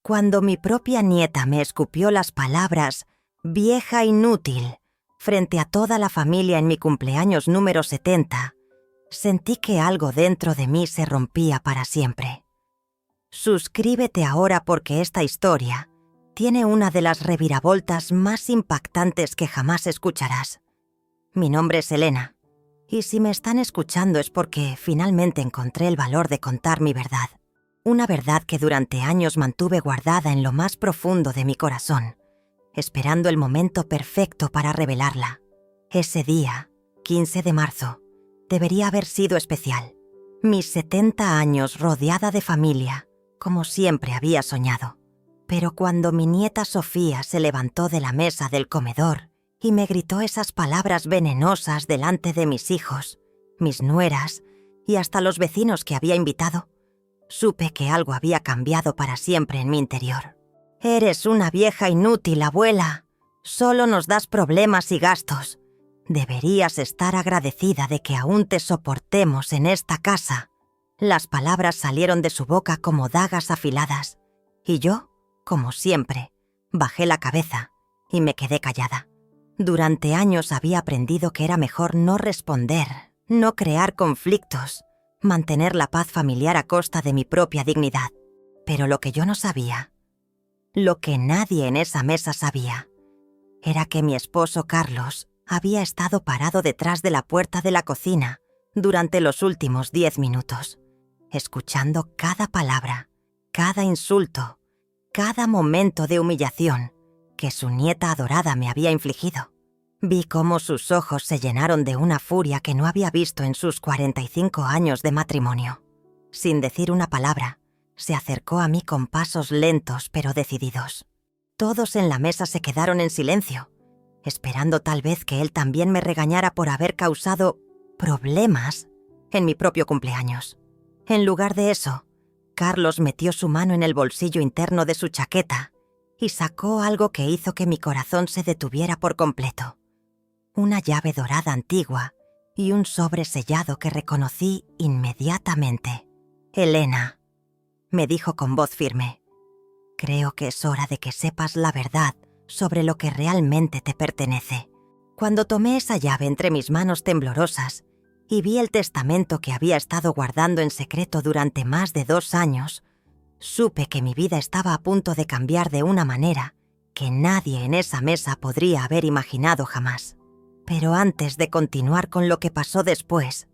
Cuando mi propia nieta me escupió las palabras «vieja inútil» frente a toda la familia en mi cumpleaños número 70, sentí que algo dentro de mí se rompía para siempre. Suscríbete ahora porque esta historia tiene una de las reviravoltas más impactantes que jamás escucharás. Mi nombre es Elena, y si me están escuchando es porque finalmente encontré el valor de contar mi verdad. Una verdad que durante años mantuve guardada en lo más profundo de mi corazón, esperando el momento perfecto para revelarla. Ese día, 15 de marzo, debería haber sido especial. Mis 70 años rodeada de familia, como siempre había soñado. Pero cuando mi nieta Sofía se levantó de la mesa del comedor y me gritó esas palabras venenosas delante de mis hijos, mis nueras y hasta los vecinos que había invitado, supe que algo había cambiado para siempre en mi interior. «Eres una vieja inútil, abuela. Solo nos das problemas y gastos. Deberías estar agradecida de que aún te soportemos en esta casa». Las palabras salieron de su boca como dagas afiladas, y yo, como siempre, bajé la cabeza y me quedé callada. Durante años había aprendido que era mejor no responder, no crear conflictos, mantener la paz familiar a costa de mi propia dignidad. Pero lo que yo no sabía, lo que nadie en esa mesa sabía, era que mi esposo Carlos había estado parado detrás de la puerta de la cocina durante los últimos 10 minutos, escuchando cada palabra, cada insulto, cada momento de humillación que su nieta adorada me había infligido. Vi cómo sus ojos se llenaron de una furia que no había visto en sus 45 años de matrimonio. Sin decir una palabra, se acercó a mí con pasos lentos pero decididos. Todos en la mesa se quedaron en silencio, esperando tal vez que él también me regañara por haber causado problemas en mi propio cumpleaños. En lugar de eso, Carlos metió su mano en el bolsillo interno de su chaqueta y sacó algo que hizo que mi corazón se detuviera por completo. Una llave dorada antigua y un sobre sellado que reconocí inmediatamente. «Elena», me dijo con voz firme, «creo que es hora de que sepas la verdad sobre lo que realmente te pertenece». Cuando tomé esa llave entre mis manos temblorosas y vi el testamento que había estado guardando en secreto durante más de 2 años, supe que mi vida estaba a punto de cambiar de una manera que nadie en esa mesa podría haber imaginado jamás. Pero antes de continuar con lo que pasó después,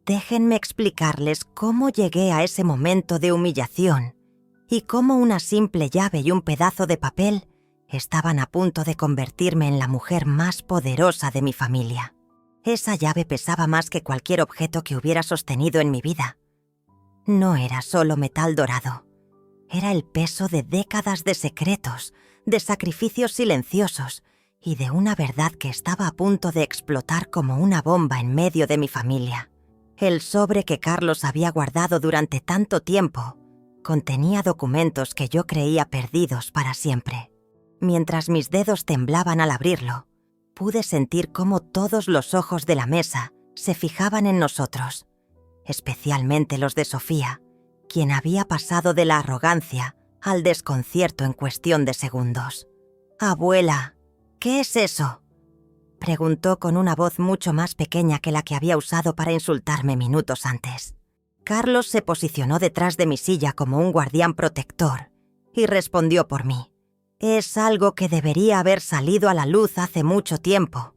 déjenme explicarles cómo llegué a ese momento de humillación y cómo una simple llave y un pedazo de papel estaban a punto de convertirme en la mujer más poderosa de mi familia. Esa llave pesaba más que cualquier objeto que hubiera sostenido en mi vida. No era solo metal dorado. Era el peso de décadas de secretos, de sacrificios silenciosos y de una verdad que estaba a punto de explotar como una bomba en medio de mi familia. El sobre que Carlos había guardado durante tanto tiempo contenía documentos que yo creía perdidos para siempre. Mientras mis dedos temblaban al abrirlo, pude sentir cómo todos los ojos de la mesa se fijaban en nosotros, especialmente los de Sofía, quien había pasado de la arrogancia al desconcierto en cuestión de segundos. «Abuela, ¿qué es eso?», preguntó con una voz mucho más pequeña que la que había usado para insultarme minutos antes. Carlos se posicionó detrás de mi silla como un guardián protector y respondió por mí. «Es algo que debería haber salido a la luz hace mucho tiempo,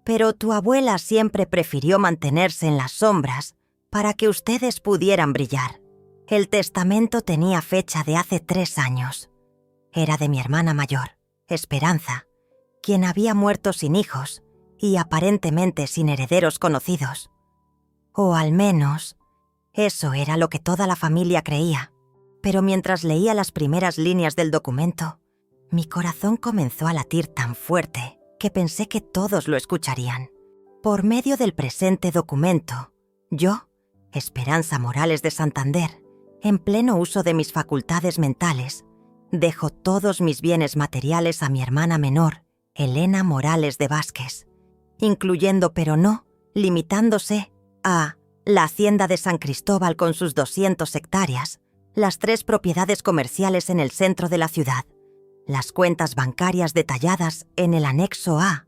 pero tu abuela siempre prefirió mantenerse en las sombras para que ustedes pudieran brillar. El testamento tenía fecha de hace 3 años. Era de mi hermana mayor, Esperanza, quien había muerto sin hijos y aparentemente sin herederos conocidos. O al menos, eso era lo que toda la familia creía. Pero mientras leía las primeras líneas del documento, mi corazón comenzó a latir tan fuerte que pensé que todos lo escucharían. Por medio del presente documento, yo, Esperanza Morales de Santander, en pleno uso de mis facultades mentales, dejo todos mis bienes materiales a mi hermana menor, Elena Morales de Vázquez, incluyendo pero no limitándose a la hacienda de San Cristóbal con sus 200 hectáreas, las 3 propiedades comerciales en el centro de la ciudad, las cuentas bancarias detalladas en el anexo A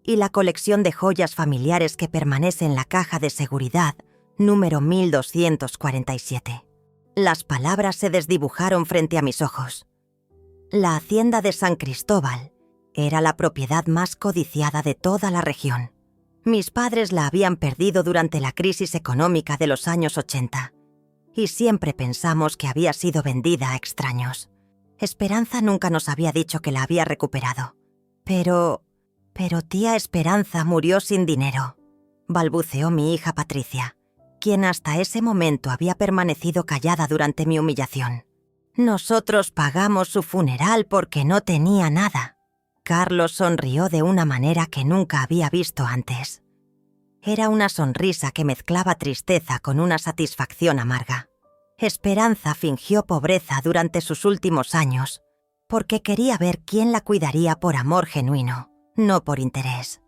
y la colección de joyas familiares que permanece en la caja de seguridad número 1247. Las palabras se desdibujaron frente a mis ojos. La hacienda de San Cristóbal era la propiedad más codiciada de toda la región. Mis padres la habían perdido durante la crisis económica de los años 80 y siempre pensamos que había sido vendida a extraños. Esperanza nunca nos había dicho que la había recuperado. Pero tía Esperanza murió sin dinero, balbuceó mi hija Patricia, quien hasta ese momento había permanecido callada durante mi humillación. Nosotros pagamos su funeral porque no tenía nada. Carlos sonrió de una manera que nunca había visto antes. Era una sonrisa que mezclaba tristeza con una satisfacción amarga. Esperanza fingió pobreza durante sus últimos años porque quería ver quién la cuidaría por amor genuino, no por interés.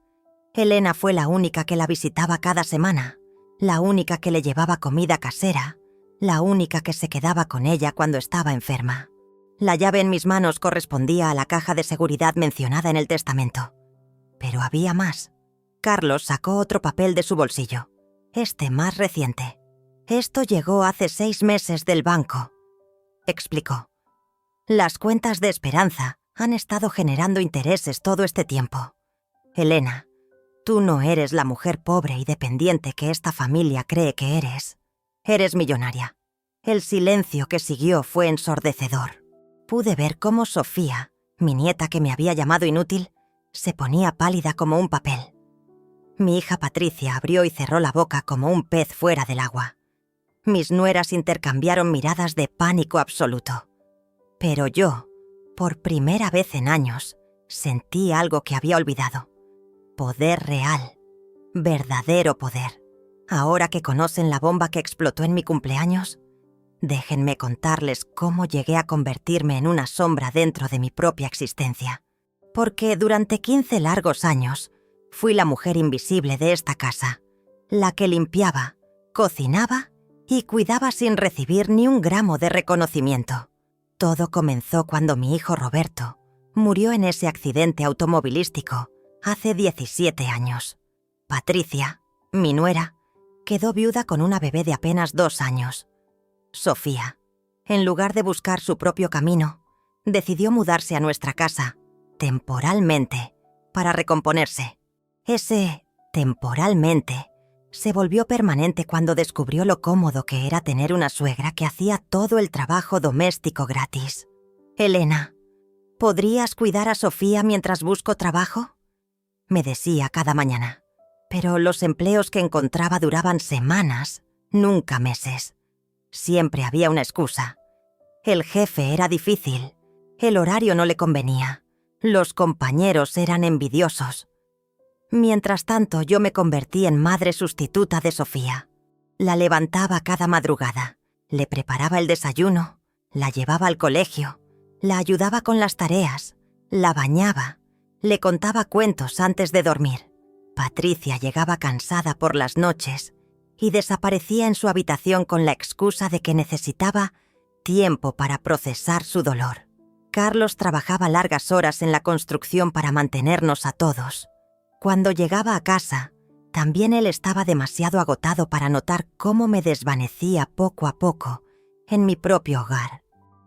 Elena fue la única que la visitaba cada semana, la única que le llevaba comida casera, la única que se quedaba con ella cuando estaba enferma. La llave en mis manos correspondía a la caja de seguridad mencionada en el testamento. Pero había más. Carlos sacó otro papel de su bolsillo, este más reciente. Esto llegó hace 6 meses del banco, explicó. Las cuentas de Esperanza han estado generando intereses todo este tiempo. Elena, tú no eres la mujer pobre y dependiente que esta familia cree que eres. Eres millonaria. El silencio que siguió fue ensordecedor. Pude ver cómo Sofía, mi nieta que me había llamado inútil, se ponía pálida como un papel. Mi hija Patricia abrió y cerró la boca como un pez fuera del agua. Mis nueras intercambiaron miradas de pánico absoluto. Pero yo, por primera vez en años, sentí algo que había olvidado. Poder real. Verdadero poder. Ahora que conocen la bomba que explotó en mi cumpleaños, déjenme contarles cómo llegué a convertirme en una sombra dentro de mi propia existencia. Porque durante 15 largos años fui la mujer invisible de esta casa, la que limpiaba, cocinaba y cuidaba sin recibir ni un gramo de reconocimiento. Todo comenzó cuando mi hijo Roberto murió en ese accidente automovilístico hace 17 años. Patricia, mi nuera, quedó viuda con una bebé de apenas 2 años. Sofía, en lugar de buscar su propio camino, decidió mudarse a nuestra casa, temporalmente, para recomponerse. Ese temporalmente se volvió permanente cuando descubrió lo cómodo que era tener una suegra que hacía todo el trabajo doméstico gratis. Elena, ¿podrías cuidar a Sofía mientras busco trabajo?, me decía cada mañana. Pero los empleos que encontraba duraban semanas, nunca meses. Siempre había una excusa. El jefe era difícil, el horario no le convenía, los compañeros eran envidiosos. Mientras tanto, yo me convertí en madre sustituta de Sofía. La levantaba cada madrugada, le preparaba el desayuno, la llevaba al colegio, la ayudaba con las tareas, la bañaba, le contaba cuentos antes de dormir. Patricia llegaba cansada por las noches y desaparecía en su habitación con la excusa de que necesitaba tiempo para procesar su dolor. Carlos trabajaba largas horas en la construcción para mantenernos a todos. Cuando llegaba a casa, también él estaba demasiado agotado para notar cómo me desvanecía poco a poco en mi propio hogar.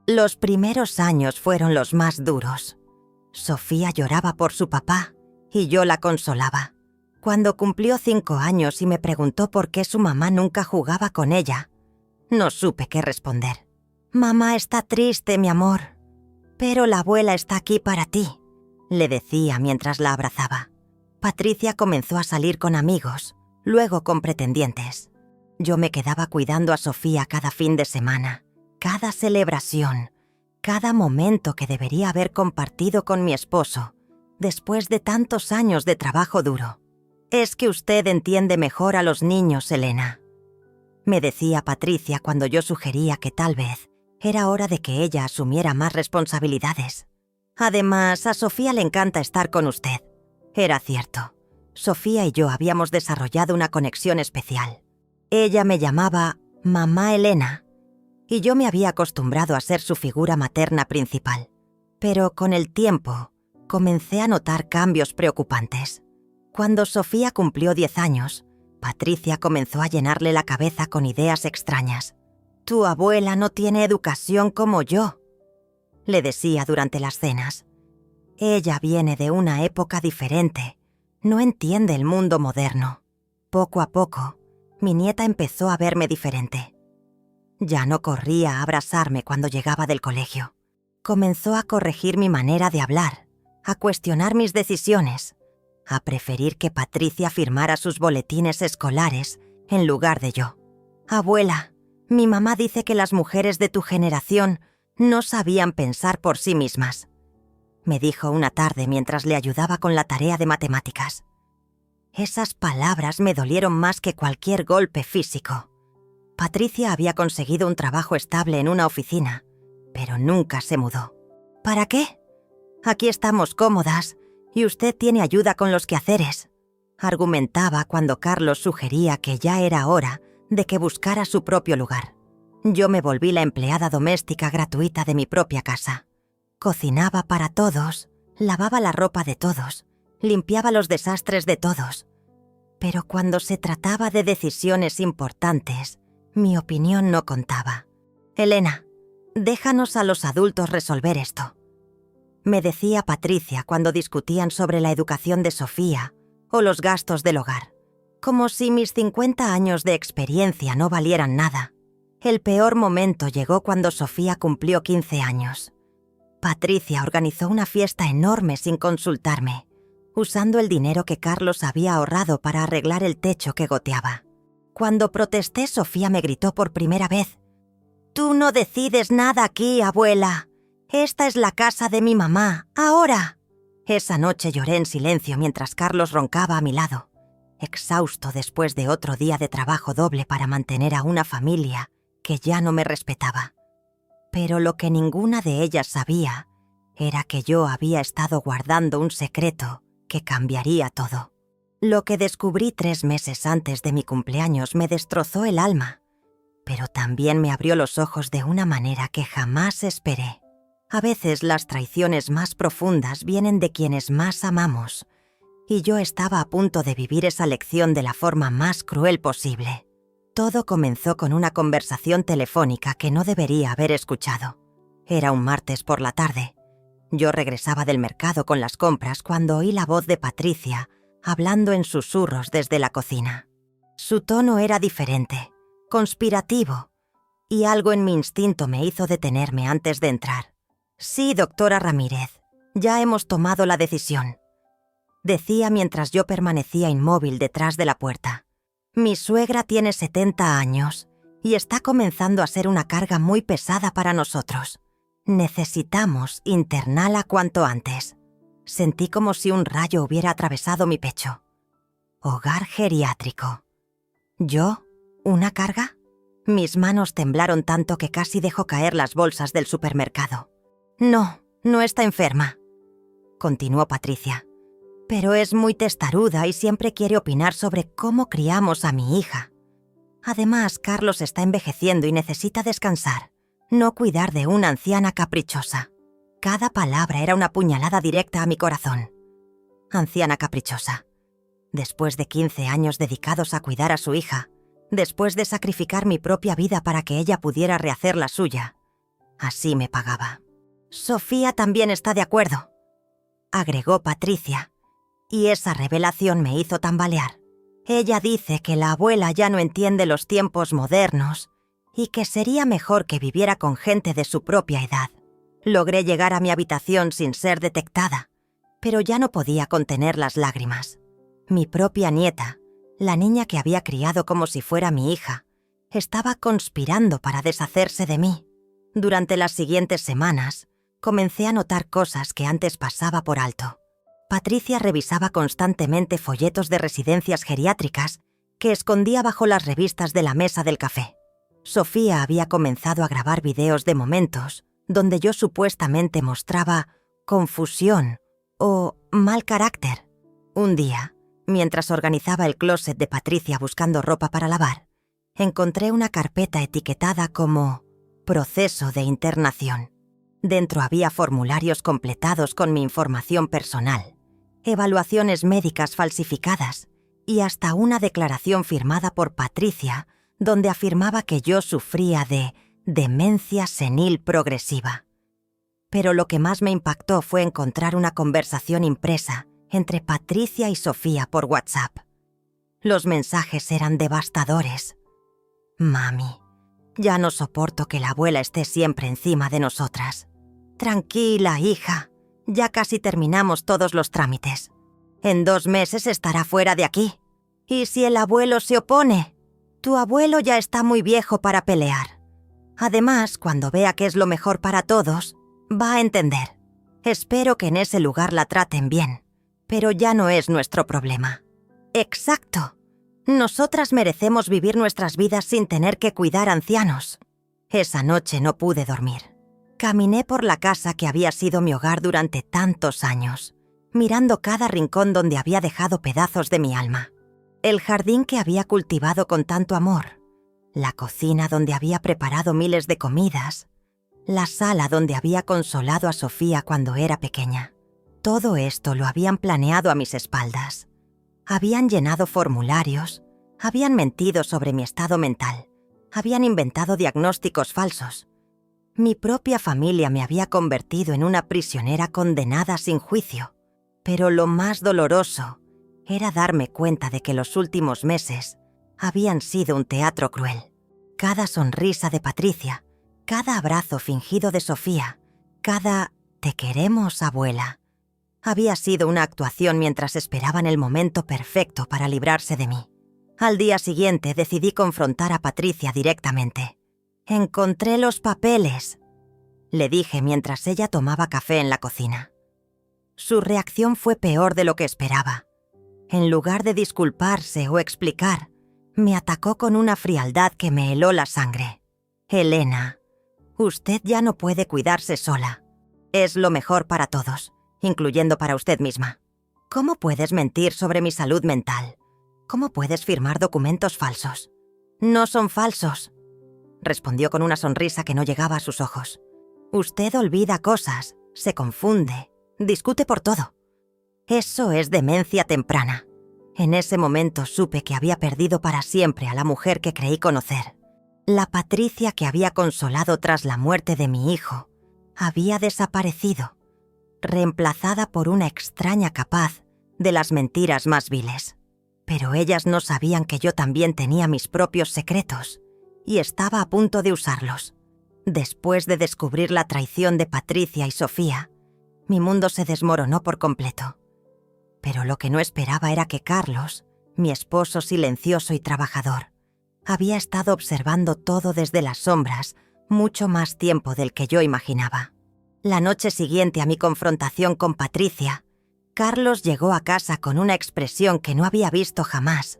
Los primeros años fueron los más duros. Sofía lloraba por su papá y yo la consolaba. Cuando cumplió 5 años y me preguntó por qué su mamá nunca jugaba con ella, no supe qué responder. «Mamá está triste, mi amor, pero la abuela está aquí para ti», le decía mientras la abrazaba. Patricia comenzó a salir con amigos, luego con pretendientes. Yo me quedaba cuidando a Sofía cada fin de semana, cada celebración, cada momento que debería haber compartido con mi esposo, después de tantos años de trabajo duro. «Es que usted entiende mejor a los niños, Elena», me decía Patricia cuando yo sugería que tal vez era hora de que ella asumiera más responsabilidades. «Además, a Sofía le encanta estar con usted». Era cierto. Sofía y yo habíamos desarrollado una conexión especial. Ella me llamaba Mamá Elena y yo me había acostumbrado a ser su figura materna principal. Pero con el tiempo, comencé a notar cambios preocupantes. Cuando Sofía cumplió 10 años, Patricia comenzó a llenarle la cabeza con ideas extrañas. «Tu abuela no tiene educación como yo», le decía durante las cenas. «Ella viene de una época diferente, no entiende el mundo moderno». Poco a poco, mi nieta empezó a verme diferente. Ya no corría a abrazarme cuando llegaba del colegio. Comenzó a corregir mi manera de hablar, a cuestionar mis decisiones, a preferir que Patricia firmara sus boletines escolares en lugar de yo. «Abuela, mi mamá dice que las mujeres de tu generación no sabían pensar por sí mismas», me dijo una tarde mientras le ayudaba con la tarea de matemáticas. Esas palabras me dolieron más que cualquier golpe físico. Patricia había conseguido un trabajo estable en una oficina, pero nunca se mudó. «¿Para qué? Aquí estamos cómodas y usted tiene ayuda con los quehaceres», argumentaba cuando Carlos sugería que ya era hora de que buscara su propio lugar. Yo me volví la empleada doméstica gratuita de mi propia casa. Cocinaba para todos, lavaba la ropa de todos, limpiaba los desastres de todos. Pero cuando se trataba de decisiones importantes, mi opinión no contaba. «Elena, déjanos a los adultos resolver esto», me decía Patricia cuando discutían sobre la educación de Sofía o los gastos del hogar. Como si mis 50 años de experiencia no valieran nada. El peor momento llegó cuando Sofía cumplió 15 años. Patricia organizó una fiesta enorme sin consultarme, usando el dinero que Carlos había ahorrado para arreglar el techo que goteaba. Cuando protesté, Sofía me gritó por primera vez: «Tú no decides nada aquí, abuela. Esta es la casa de mi mamá, ahora». Esa noche lloré en silencio mientras Carlos roncaba a mi lado, exhausto después de otro día de trabajo doble para mantener a una familia que ya no me respetaba. Pero lo que ninguna de ellas sabía era que yo había estado guardando un secreto que cambiaría todo. Lo que descubrí 3 meses antes de mi cumpleaños me destrozó el alma, pero también me abrió los ojos de una manera que jamás esperé. A veces las traiciones más profundas vienen de quienes más amamos, y yo estaba a punto de vivir esa lección de la forma más cruel posible. Todo comenzó con una conversación telefónica que no debería haber escuchado. Era un martes por la tarde. Yo regresaba del mercado con las compras cuando oí la voz de Patricia hablando en susurros desde la cocina. Su tono era diferente, conspirativo, y algo en mi instinto me hizo detenerme antes de entrar. «Sí, doctora Ramírez, ya hemos tomado la decisión», decía mientras yo permanecía inmóvil detrás de la puerta. «Mi suegra tiene 70 años y está comenzando a ser una carga muy pesada para nosotros. Necesitamos internarla cuanto antes». Sentí como si un rayo hubiera atravesado mi pecho. Hogar geriátrico. ¿Yo? ¿Una carga? Mis manos temblaron tanto que casi dejó caer las bolsas del supermercado. «No, no está enferma», continuó Patricia, «pero es muy testaruda y siempre quiere opinar sobre cómo criamos a mi hija. Además, Carlos está envejeciendo y necesita descansar, no cuidar de una anciana caprichosa». Cada palabra era una puñalada directa a mi corazón. Anciana caprichosa. Después de 15 años dedicados a cuidar a su hija, después de sacrificar mi propia vida para que ella pudiera rehacer la suya, así me pagaba. «Sofía también está de acuerdo», agregó Patricia, y esa revelación me hizo tambalear. Ella dice que la abuela ya no entiende los tiempos modernos y que sería mejor que viviera con gente de su propia edad. Logré llegar a mi habitación sin ser detectada, pero ya no podía contener las lágrimas. Mi propia nieta, la niña que había criado como si fuera mi hija, estaba conspirando para deshacerse de mí. Durante las siguientes semanas, comencé a notar cosas que antes pasaba por alto. Patricia revisaba constantemente folletos de residencias geriátricas que escondía bajo las revistas de la mesa del café. Sofía había comenzado a grabar videos de momentos donde yo supuestamente mostraba confusión o mal carácter. Un día, mientras organizaba el closet de Patricia buscando ropa para lavar, encontré una carpeta etiquetada como Proceso de internación. Dentro había formularios completados con mi información personal, evaluaciones médicas falsificadas y hasta una declaración firmada por Patricia donde afirmaba que yo sufría de demencia senil progresiva. Pero lo que más me impactó fue encontrar una conversación impresa entre Patricia y Sofía por WhatsApp. Los mensajes eran devastadores. Mami, ya no soporto que la abuela esté siempre encima de nosotras. Tranquila, hija, ya casi terminamos todos los trámites. En 2 meses estará fuera de aquí. ¿Y si el abuelo se opone? Tu abuelo ya está muy viejo para pelear. Además, cuando vea que es lo mejor para todos, va a entender. Espero que en ese lugar la traten bien, pero ya no es nuestro problema. Exacto. Nosotras merecemos vivir nuestras vidas sin tener que cuidar ancianos. Esa noche no pude dormir. Caminé por la casa que había sido mi hogar durante tantos años, mirando cada rincón donde había dejado pedazos de mi alma. El jardín que había cultivado con tanto amor, la cocina donde había preparado miles de comidas, la sala donde había consolado a Sofía cuando era pequeña. Todo esto lo habían planeado a mis espaldas. Habían llenado formularios, habían mentido sobre mi estado mental, habían inventado diagnósticos falsos. Mi propia familia me había convertido en una prisionera condenada sin juicio. Pero lo más doloroso era darme cuenta de que los últimos meses habían sido un teatro cruel. Cada sonrisa de Patricia, cada abrazo fingido de Sofía, cada «te queremos, abuela», había sido una actuación mientras esperaban el momento perfecto para librarse de mí. Al día siguiente decidí confrontar a Patricia directamente. «Encontré los papeles», le dije mientras ella tomaba café en la cocina. Su reacción fue peor de lo que esperaba. En lugar de disculparse o explicar, me atacó con una frialdad que me heló la sangre. «Elena, usted ya no puede cuidarse sola. Es lo mejor para todos, incluyendo para usted misma. ¿Cómo puedes mentir sobre mi salud mental? ¿Cómo puedes firmar documentos falsos?» «No son falsos», respondió con una sonrisa que no llegaba a sus ojos. «Usted olvida cosas, se confunde, discute por todo. Eso es demencia temprana». En ese momento supe que había perdido para siempre a la mujer que creí conocer. La Patricia que había consolado tras la muerte de mi hijo había desaparecido, reemplazada por una extraña capaz de las mentiras más viles. Pero ellas no sabían que yo también tenía mis propios secretos y estaba a punto de usarlos. Después de descubrir la traición de Patricia y Sofía, mi mundo se desmoronó por completo. Pero lo que no esperaba era que Carlos, mi esposo silencioso y trabajador, había estado observando todo desde las sombras mucho más tiempo del que yo imaginaba. La noche siguiente a mi confrontación con Patricia, Carlos llegó a casa con una expresión que no había visto jamás.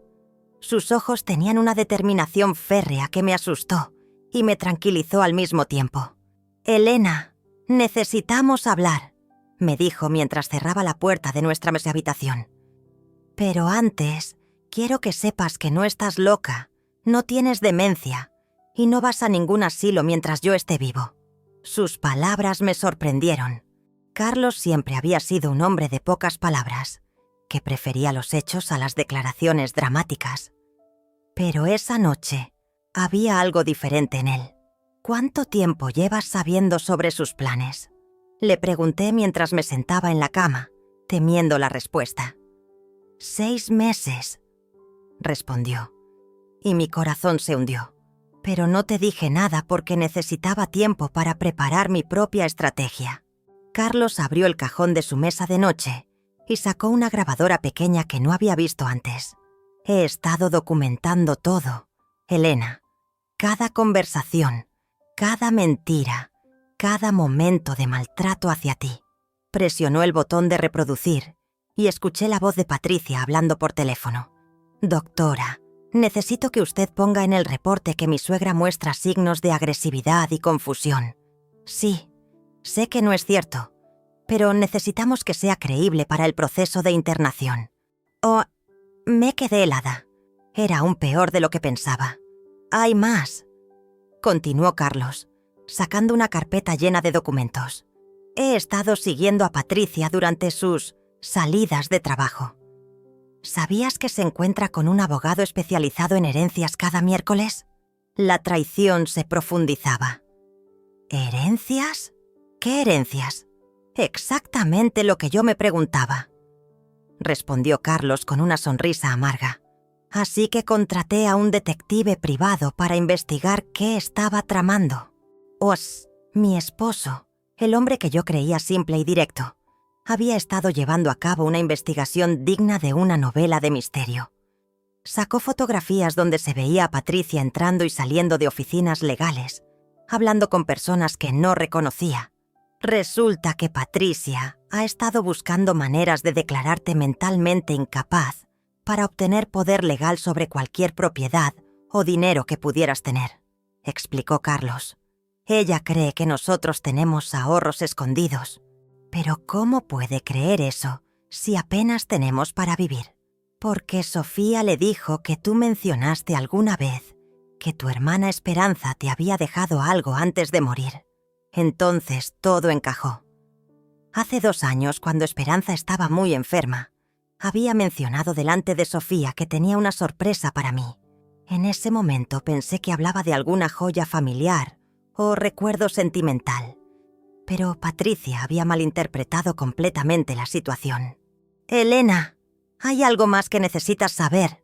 Sus ojos tenían una determinación férrea que me asustó y me tranquilizó al mismo tiempo. «Elena, necesitamos hablar», me dijo mientras cerraba la puerta de nuestra habitación. «Pero antes, quiero que sepas que no estás loca, no tienes demencia y no vas a ningún asilo mientras yo esté vivo». Sus palabras me sorprendieron. Carlos siempre había sido un hombre de pocas palabras, que prefería los hechos a las declaraciones dramáticas. Pero esa noche había algo diferente en él. «¿Cuánto tiempo llevas sabiendo sobre sus planes?», le pregunté mientras me sentaba en la cama, temiendo la respuesta. «6 meses», respondió, y mi corazón se hundió. «Pero no te dije nada porque necesitaba tiempo para preparar mi propia estrategia». Carlos abrió el cajón de su mesa de noche y sacó una grabadora pequeña que no había visto antes. «He estado documentando todo, Elena. Cada conversación, cada mentira, cada momento de maltrato hacia ti». Presionó el botón de reproducir y escuché la voz de Patricia hablando por teléfono. «Doctora, necesito que usted ponga en el reporte que mi suegra muestra signos de agresividad y confusión. Sí, sé que no es cierto, pero necesitamos que sea creíble para el proceso de internación». Me quedé helada. Era aún peor de lo que pensaba. «Hay más», continuó Carlos. sacando una carpeta llena de documentos. He estado siguiendo a Patricia durante sus salidas de trabajo. ¿Sabías que se encuentra con un abogado especializado en herencias cada miércoles? La traición se profundizaba. ¿Herencias? ¿Qué herencias? Exactamente lo que yo me preguntaba, respondió Carlos con una sonrisa amarga. Así que contraté a un detective privado para investigar qué estaba tramando. Mi esposo, el hombre que yo creía simple y directo, había estado llevando a cabo una investigación digna de una novela de misterio. Sacó fotografías donde se veía a Patricia entrando y saliendo de oficinas legales, hablando con personas que no reconocía. Resulta que Patricia ha estado buscando maneras de declararte mentalmente incapaz para obtener poder legal sobre cualquier propiedad o dinero que pudieras tener, explicó Carlos. Ella cree que nosotros tenemos ahorros escondidos. Pero ¿cómo puede creer eso si apenas tenemos para vivir? Porque Sofía le dijo que tú mencionaste alguna vez que tu hermana Esperanza te había dejado algo antes de morir. Entonces todo encajó. Hace 2 años, cuando Esperanza estaba muy enferma, había mencionado delante de Sofía que tenía una sorpresa para mí. En ese momento pensé que hablaba de alguna joya familiar o recuerdo sentimental. Pero Patricia había malinterpretado completamente la situación. «Elena, hay algo más que necesitas saber»,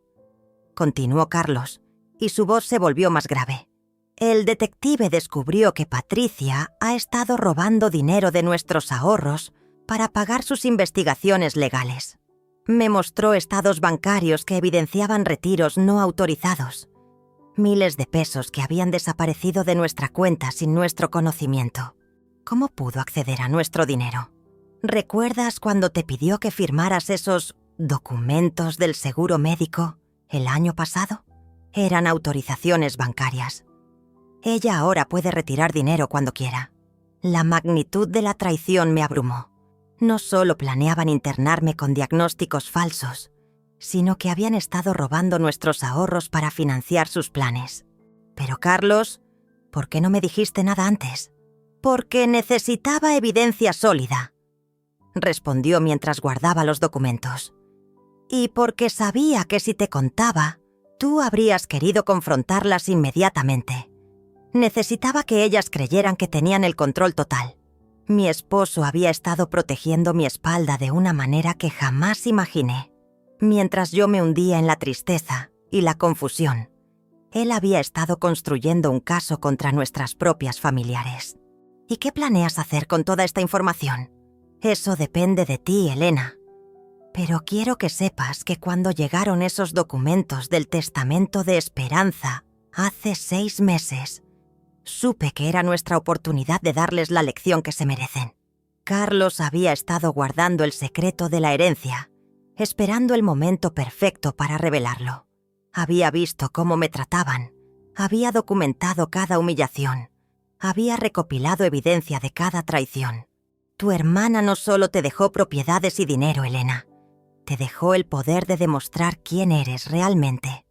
continuó Carlos, y su voz se volvió más grave. El detective descubrió que Patricia ha estado robando dinero de nuestros ahorros para pagar sus investigaciones legales. Me mostró estados bancarios que evidenciaban retiros no autorizados. Miles de pesos que habían desaparecido de nuestra cuenta sin nuestro conocimiento. ¿Cómo pudo acceder a nuestro dinero? ¿Recuerdas cuando te pidió que firmaras esos documentos del seguro médico el año pasado? Eran autorizaciones bancarias. Ella ahora puede retirar dinero cuando quiera. La magnitud de la traición me abrumó. No solo planeaban internarme con diagnósticos falsos, sino que habían estado robando nuestros ahorros para financiar sus planes. Pero Carlos, ¿por qué no me dijiste nada antes? Porque necesitaba evidencia sólida, respondió mientras guardaba los documentos. Y porque sabía que si te contaba, tú habrías querido confrontarlas inmediatamente. Necesitaba que ellas creyeran que tenían el control total. Mi esposo había estado protegiendo mi espalda de una manera que jamás imaginé. Mientras yo me hundía en la tristeza y la confusión, él había estado construyendo un caso contra nuestras propias familiares. ¿Y qué planeas hacer con toda esta información? Eso depende de ti, Elena. Pero quiero que sepas que cuando llegaron esos documentos del testamento de Esperanza hace 6 meses, supe que era nuestra oportunidad de darles la lección que se merecen. Carlos había estado guardando el secreto de la herencia, esperando el momento perfecto para revelarlo. Había visto cómo me trataban, había documentado cada humillación, había recopilado evidencia de cada traición. Tu hermana no solo te dejó propiedades y dinero, Elena, te dejó el poder de demostrar quién eres realmente.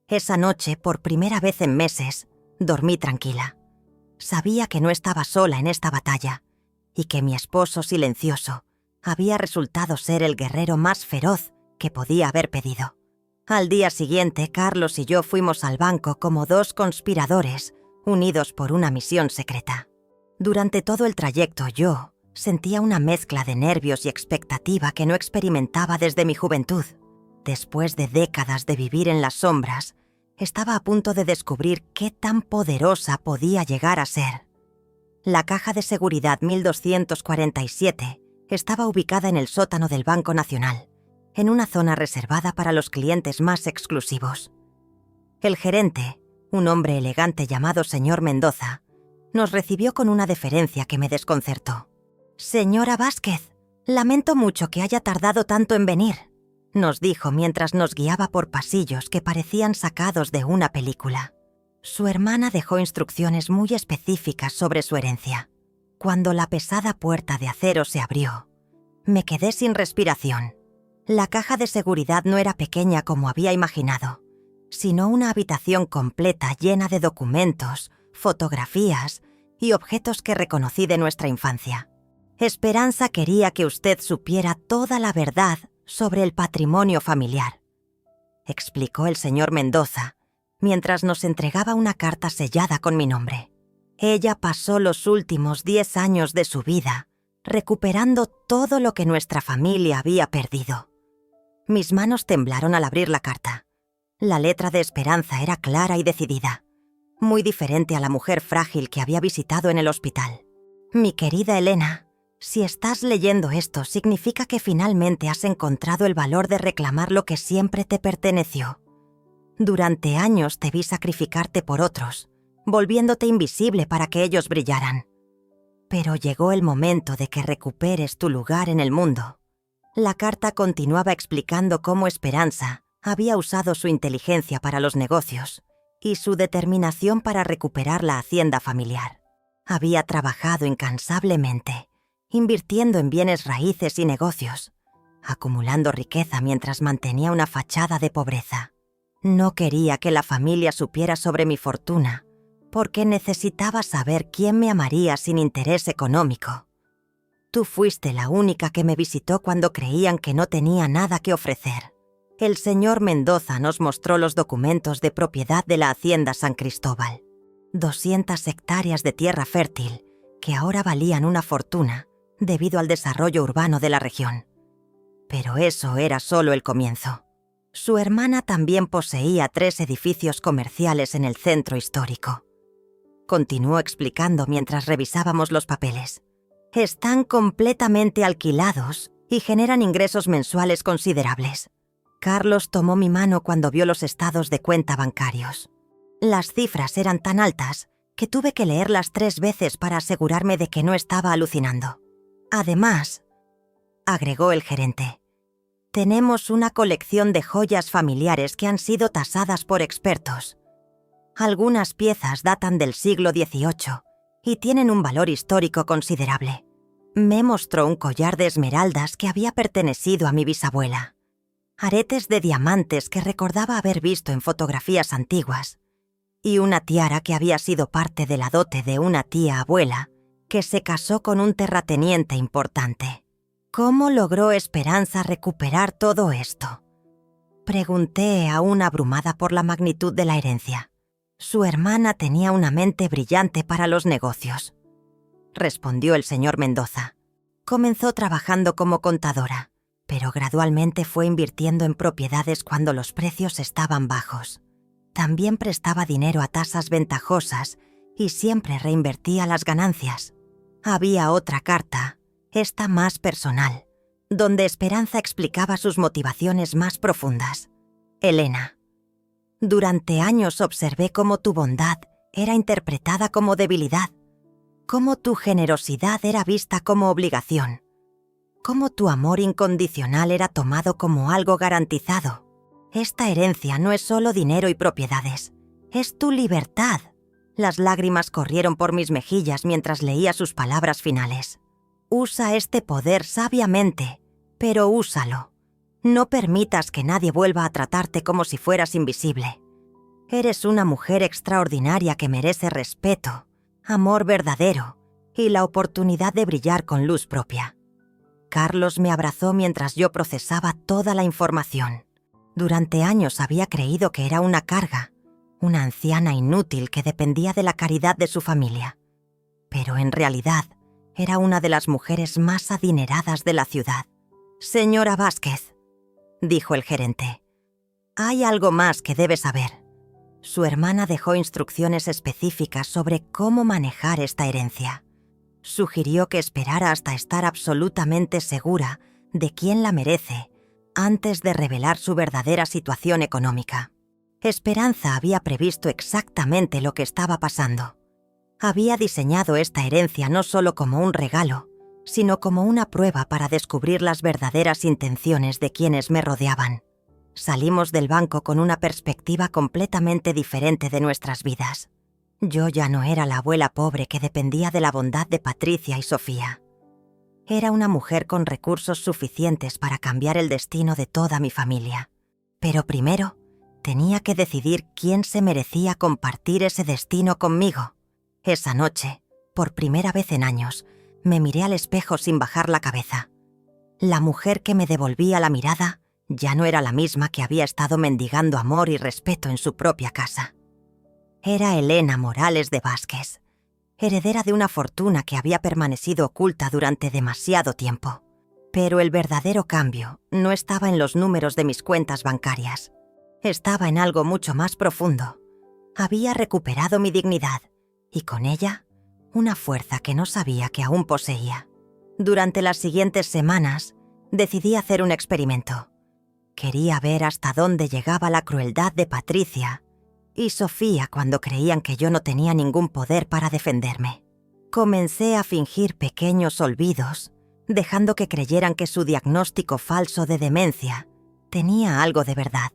Esa noche, por primera vez en meses, dormí tranquila. Sabía que no estaba sola en esta batalla y que mi esposo silencioso había resultado ser el guerrero más feroz que podía haber pedido. Al día siguiente, Carlos y yo fuimos al banco como 2 conspiradores unidos por una misión secreta. Durante todo el trayecto yo sentía una mezcla de nervios y expectativa que no experimentaba desde mi juventud. Después de décadas de vivir en las sombras, estaba a punto de descubrir qué tan poderosa podía llegar a ser. La caja de seguridad 1247 estaba ubicada en el sótano del Banco Nacional, en una zona reservada para los clientes más exclusivos. El gerente, un hombre elegante llamado señor Mendoza, nos recibió con una deferencia que me desconcertó. «Señora Vázquez, lamento mucho que haya tardado tanto en venir», nos dijo mientras nos guiaba por pasillos que parecían sacados de una película. Su hermana dejó instrucciones muy específicas sobre su herencia. Cuando la pesada puerta de acero se abrió, me quedé sin respiración. La caja de seguridad no era pequeña como había imaginado, sino una habitación completa llena de documentos, fotografías y objetos que reconocí de nuestra infancia. Esperanza quería que usted supiera toda la verdad sobre el patrimonio familiar, explicó el señor Mendoza, mientras nos entregaba una carta sellada con mi nombre. Ella pasó los últimos 10 años de su vida recuperando todo lo que nuestra familia había perdido. Mis manos temblaron al abrir la carta. La letra de Esperanza era clara y decidida, muy diferente a la mujer frágil que había visitado en el hospital. Mi querida Elena, si estás leyendo esto, significa que finalmente has encontrado el valor de reclamar lo que siempre te perteneció. Durante años te vi sacrificarte por otros, volviéndote invisible para que ellos brillaran. Pero llegó el momento de que recuperes tu lugar en el mundo. La carta continuaba explicando cómo Esperanza había usado su inteligencia para los negocios y su determinación para recuperar la hacienda familiar. Había trabajado incansablemente, invirtiendo en bienes raíces y negocios, acumulando riqueza mientras mantenía una fachada de pobreza. No quería que la familia supiera sobre mi fortuna, porque necesitaba saber quién me amaría sin interés económico. Tú fuiste la única que me visitó cuando creían que no tenía nada que ofrecer. El señor Mendoza nos mostró los documentos de propiedad de la hacienda San Cristóbal. 200 hectáreas de tierra fértil, que ahora valían una fortuna debido al desarrollo urbano de la región. Pero eso era solo el comienzo. Su hermana también poseía 3 edificios comerciales en el centro histórico. Continuó explicando mientras revisábamos los papeles. Están completamente alquilados y generan ingresos mensuales considerables. Carlos tomó mi mano cuando vio los estados de cuenta bancarios. Las cifras eran tan altas que tuve que leerlas 3 veces para asegurarme de que no estaba alucinando. Además, agregó el gerente, tenemos una colección de joyas familiares que han sido tasadas por expertos. Algunas piezas datan del siglo XVIII y tienen un valor histórico considerable. Me mostró un collar de esmeraldas que había pertenecido a mi bisabuela, aretes de diamantes que recordaba haber visto en fotografías antiguas, y una tiara que había sido parte de la dote de una tía abuela que se casó con un terrateniente importante. ¿Cómo logró Esperanza recuperar todo esto? Pregunté, aún abrumada por la magnitud de la herencia. Su hermana tenía una mente brillante para los negocios, respondió el señor Mendoza. Comenzó trabajando como contadora, pero gradualmente fue invirtiendo en propiedades cuando los precios estaban bajos. También prestaba dinero a tasas ventajosas y siempre reinvertía las ganancias. Había otra carta, esta más personal, donde Esperanza explicaba sus motivaciones más profundas. Elena, durante años observé cómo tu bondad era interpretada como debilidad, cómo tu generosidad era vista como obligación, cómo tu amor incondicional era tomado como algo garantizado. Esta herencia no es solo dinero y propiedades, es tu libertad. Las lágrimas corrieron por mis mejillas mientras leía sus palabras finales. Usa este poder sabiamente, pero úsalo. No permitas que nadie vuelva a tratarte como si fueras invisible. Eres una mujer extraordinaria que merece respeto, amor verdadero y la oportunidad de brillar con luz propia. Carlos me abrazó mientras yo procesaba toda la información. Durante años había creído que era una carga, una anciana inútil que dependía de la caridad de su familia. Pero en realidad era una de las mujeres más adineradas de la ciudad. Señora Vázquez, dijo el gerente, hay algo más que debe saber. Su hermana dejó instrucciones específicas sobre cómo manejar esta herencia. Sugirió que esperara hasta estar absolutamente segura de quién la merece antes de revelar su verdadera situación económica. Esperanza había previsto exactamente lo que estaba pasando. Había diseñado esta herencia no solo como un regalo, sino como una prueba para descubrir las verdaderas intenciones de quienes me rodeaban. Salimos del banco con una perspectiva completamente diferente de nuestras vidas. Yo ya no era la abuela pobre que dependía de la bondad de Patricia y Sofía. Era una mujer con recursos suficientes para cambiar el destino de toda mi familia. Pero primero, tenía que decidir quién se merecía compartir ese destino conmigo. Esa noche, Por primera vez en años, me miré al espejo sin bajar la cabeza. La mujer que me devolvía la mirada ya no era la misma que había estado mendigando amor y respeto en su propia casa. Era Elena Morales de Vázquez, heredera de una fortuna que había permanecido oculta durante demasiado tiempo. Pero el verdadero cambio no estaba en los números de mis cuentas bancarias. Estaba en algo mucho más profundo. Había recuperado mi dignidad y con ella una fuerza que no sabía que aún poseía. Durante las siguientes semanas decidí hacer un experimento. Quería ver hasta dónde llegaba la crueldad de Patricia y Sofía cuando creían que yo no tenía ningún poder para defenderme. Comencé a fingir pequeños olvidos, dejando que creyeran que su diagnóstico falso de demencia tenía algo de verdad.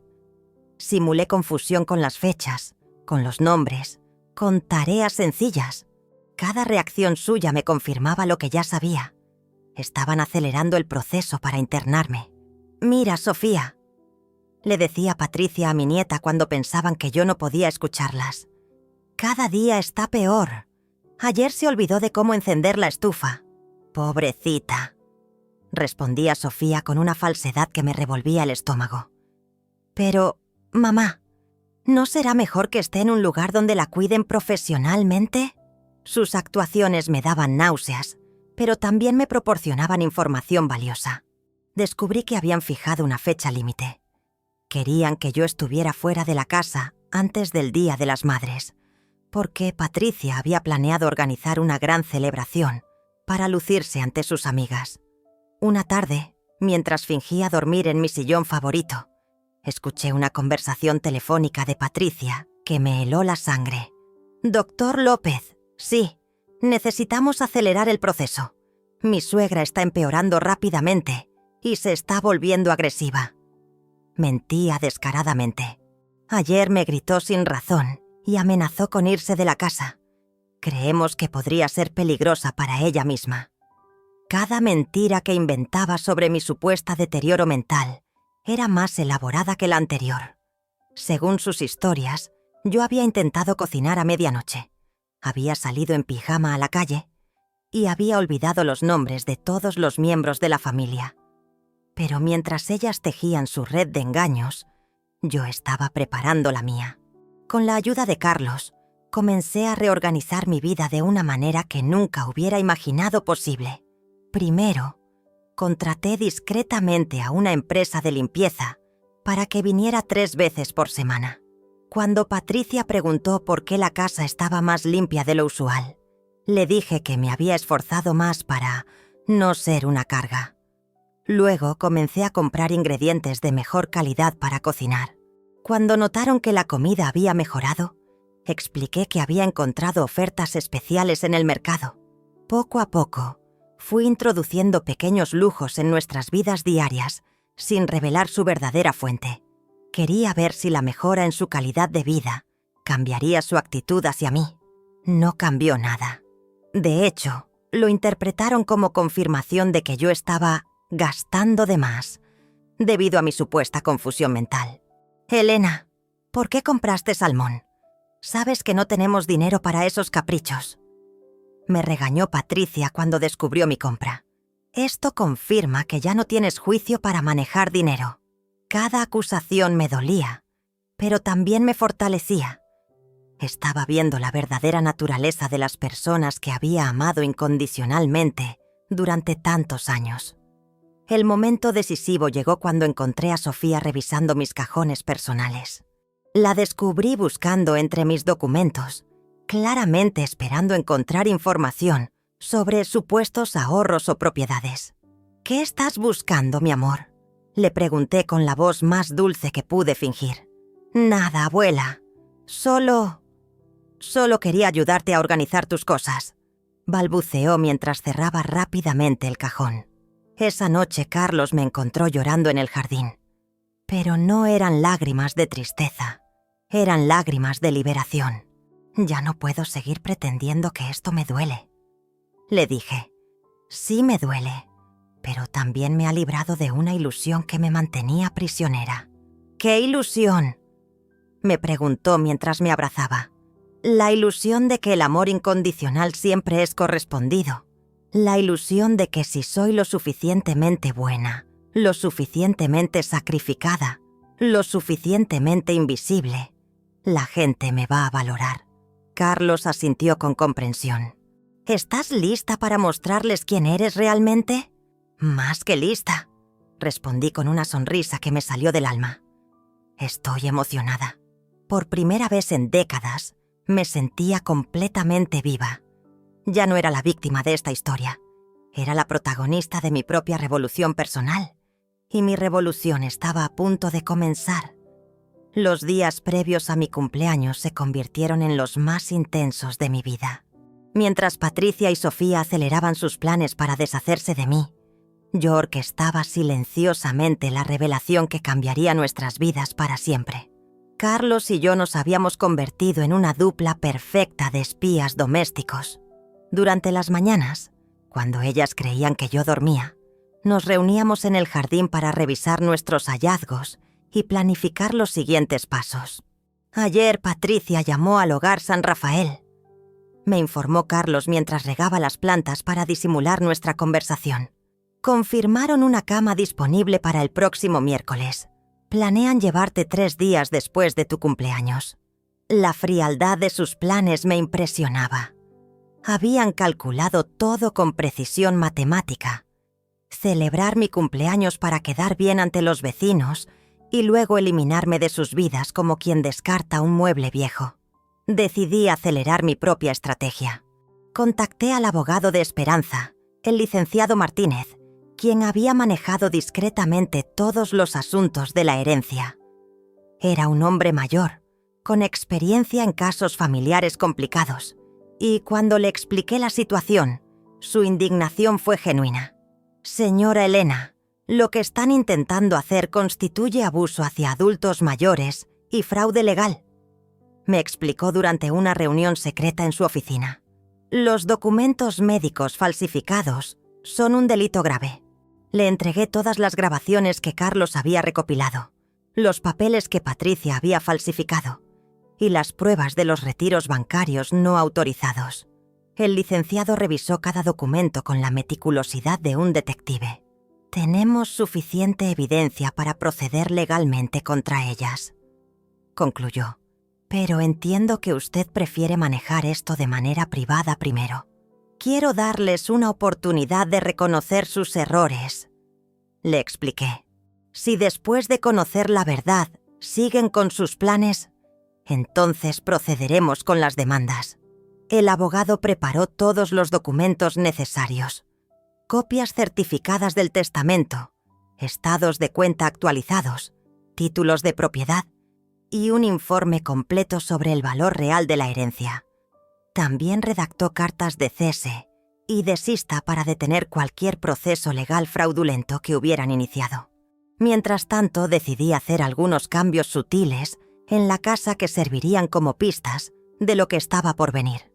Simulé confusión con las fechas, con los nombres, con tareas sencillas. Cada reacción suya me confirmaba lo que ya sabía. Estaban acelerando el proceso para internarme. «Mira, Sofía», le decía Patricia a mi nieta cuando pensaban que yo no podía escucharlas. «Cada día está peor. Ayer se olvidó de cómo encender la estufa». «Pobrecita», respondía Sofía con una falsedad que me revolvía el estómago. «Pero, mamá, ¿no será mejor que esté en un lugar donde la cuiden profesionalmente?» Sus actuaciones me daban náuseas, pero también me proporcionaban información valiosa. Descubrí que habían fijado una fecha límite. Querían que yo estuviera fuera de la casa antes del Día de las Madres, porque Patricia había planeado organizar una gran celebración para lucirse ante sus amigas. Una tarde, mientras fingía dormir en mi sillón favorito, escuché una conversación telefónica de Patricia que me heló la sangre. «Doctor López, sí, necesitamos acelerar el proceso. Mi suegra está empeorando rápidamente y se está volviendo agresiva». Mentía descaradamente. Ayer me gritó sin razón y amenazó con irse de la casa. Creemos que podría ser peligrosa para ella misma. Cada mentira que inventaba sobre mi supuesta deterioro mental era más elaborada que la anterior. Según sus historias, yo había intentado cocinar a medianoche. Había salido en pijama a la calle y había olvidado los nombres de todos los miembros de la familia. Pero mientras ellas tejían su red de engaños, yo estaba preparando la mía. Con la ayuda de Carlos, comencé a reorganizar mi vida de una manera que nunca hubiera imaginado posible. Primero, contraté discretamente a una empresa de limpieza para que viniera 3 veces por semana. Cuando Patricia preguntó por qué la casa estaba más limpia de lo usual, le dije que me había esforzado más para no ser una carga. Luego comencé a comprar ingredientes de mejor calidad para cocinar. Cuando notaron que la comida había mejorado, expliqué que había encontrado ofertas especiales en el mercado. Poco a poco, fui introduciendo pequeños lujos en nuestras vidas diarias, sin revelar su verdadera fuente. Quería ver si la mejora en su calidad de vida cambiaría su actitud hacia mí. No cambió nada. De hecho, lo interpretaron como confirmación de que yo estaba gastando de más, debido a mi supuesta confusión mental. «Elena, ¿por qué compraste salmón? Sabes que no tenemos dinero para esos caprichos». Me regañó Patricia cuando descubrió mi compra. «Esto confirma que ya no tienes juicio para manejar dinero». Cada acusación me dolía, pero también me fortalecía. Estaba viendo la verdadera naturaleza de las personas que había amado incondicionalmente durante tantos años. El momento decisivo llegó cuando encontré a Sofía revisando mis cajones personales. La descubrí buscando entre mis documentos, claramente esperando encontrar información sobre supuestos ahorros o propiedades. «¿Qué estás buscando, mi amor?», le pregunté con la voz más dulce que pude fingir. «Nada, abuela. Solo quería ayudarte a organizar tus cosas», balbuceó mientras cerraba rápidamente el cajón. Esa noche Carlos me encontró llorando en el jardín. Pero no eran lágrimas de tristeza, eran lágrimas de liberación. «Ya no puedo seguir pretendiendo que esto me duele», le dije. «Sí me duele, pero también me ha librado de una ilusión que me mantenía prisionera». «¿Qué ilusión?», me preguntó mientras me abrazaba. La ilusión de que el amor incondicional siempre es correspondido. La ilusión de que si soy lo suficientemente buena, lo suficientemente sacrificada, lo suficientemente invisible, la gente me va a valorar. Carlos asintió con comprensión. ¿Estás lista para mostrarles quién eres realmente? Más que lista, respondí con una sonrisa que me salió del alma. Estoy emocionada. Por primera vez en décadas, me sentía completamente viva. Ya no era la víctima de esta historia. Era la protagonista de mi propia revolución personal. Y mi revolución estaba a punto de comenzar. Los días previos a mi cumpleaños se convirtieron en los más intensos de mi vida. Mientras Patricia y Sofía aceleraban sus planes para deshacerse de mí, yo orquestaba silenciosamente la revelación que cambiaría nuestras vidas para siempre. Carlos y yo nos habíamos convertido en una dupla perfecta de espías domésticos. Durante las mañanas, cuando ellas creían que yo dormía, nos reuníamos en el jardín para revisar nuestros hallazgos y planificar los siguientes pasos. Ayer Patricia llamó al Hogar San Rafael. Me informó Carlos mientras regaba las plantas para disimular nuestra conversación. Confirmaron una cama disponible para el próximo miércoles. Planean llevarte 3 días después de tu cumpleaños. La frialdad de sus planes me impresionaba. Habían calculado todo con precisión matemática. Celebrar mi cumpleaños para quedar bien ante los vecinos y luego eliminarme de sus vidas como quien descarta un mueble viejo. Decidí acelerar mi propia estrategia. Contacté al abogado de Esperanza, el licenciado Martínez, quien había manejado discretamente todos los asuntos de la herencia. Era un hombre mayor, con experiencia en casos familiares complicados, y cuando le expliqué la situación, su indignación fue genuina. Señora Elena, lo que están intentando hacer constituye abuso hacia adultos mayores y fraude legal, me explicó durante una reunión secreta en su oficina. Los documentos médicos falsificados son un delito grave. Le entregué todas las grabaciones que Carlos había recopilado, los papeles que Patricia había falsificado y las pruebas de los retiros bancarios no autorizados. El licenciado revisó cada documento con la meticulosidad de un detective. Tenemos suficiente evidencia para proceder legalmente contra ellas, concluyó. Pero entiendo que usted prefiere manejar esto de manera privada primero. Quiero darles una oportunidad de reconocer sus errores, le expliqué. Si después de conocer la verdad siguen con sus planes, entonces procederemos con las demandas. El abogado preparó todos los documentos necesarios, copias certificadas del testamento, estados de cuenta actualizados, títulos de propiedad y un informe completo sobre el valor real de la herencia. También redactó cartas de cese y desista para detener cualquier proceso legal fraudulento que hubieran iniciado. Mientras tanto, decidí hacer algunos cambios sutiles en la casa que servirían como pistas de lo que estaba por venir.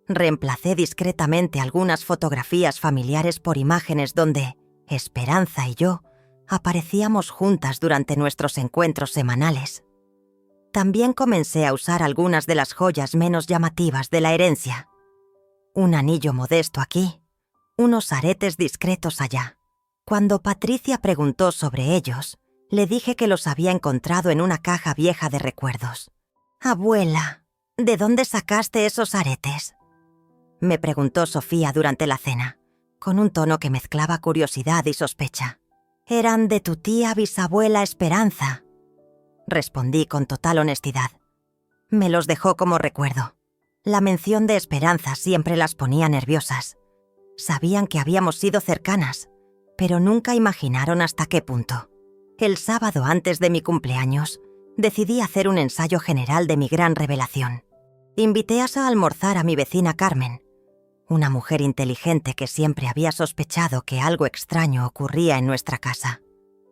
Reemplacé discretamente algunas fotografías familiares por imágenes donde Esperanza y yo aparecíamos juntas durante nuestros encuentros semanales. También comencé a usar algunas de las joyas menos llamativas de la herencia. Un anillo modesto aquí, unos aretes discretos allá. Cuando Patricia preguntó sobre ellos, le dije que los había encontrado en una caja vieja de recuerdos. «Abuela, ¿de dónde sacaste esos aretes?», me preguntó Sofía durante la cena, con un tono que mezclaba curiosidad y sospecha. «Eran de tu tía bisabuela Esperanza», respondí con total honestidad. Me los dejó como recuerdo. La mención de Esperanza siempre las ponía nerviosas. Sabían que habíamos sido cercanas, pero nunca imaginaron hasta qué punto. El sábado antes de mi cumpleaños, decidí hacer un ensayo general de mi gran revelación. Invité a almorzar a mi vecina Carmen, una mujer inteligente que siempre había sospechado que algo extraño ocurría en nuestra casa.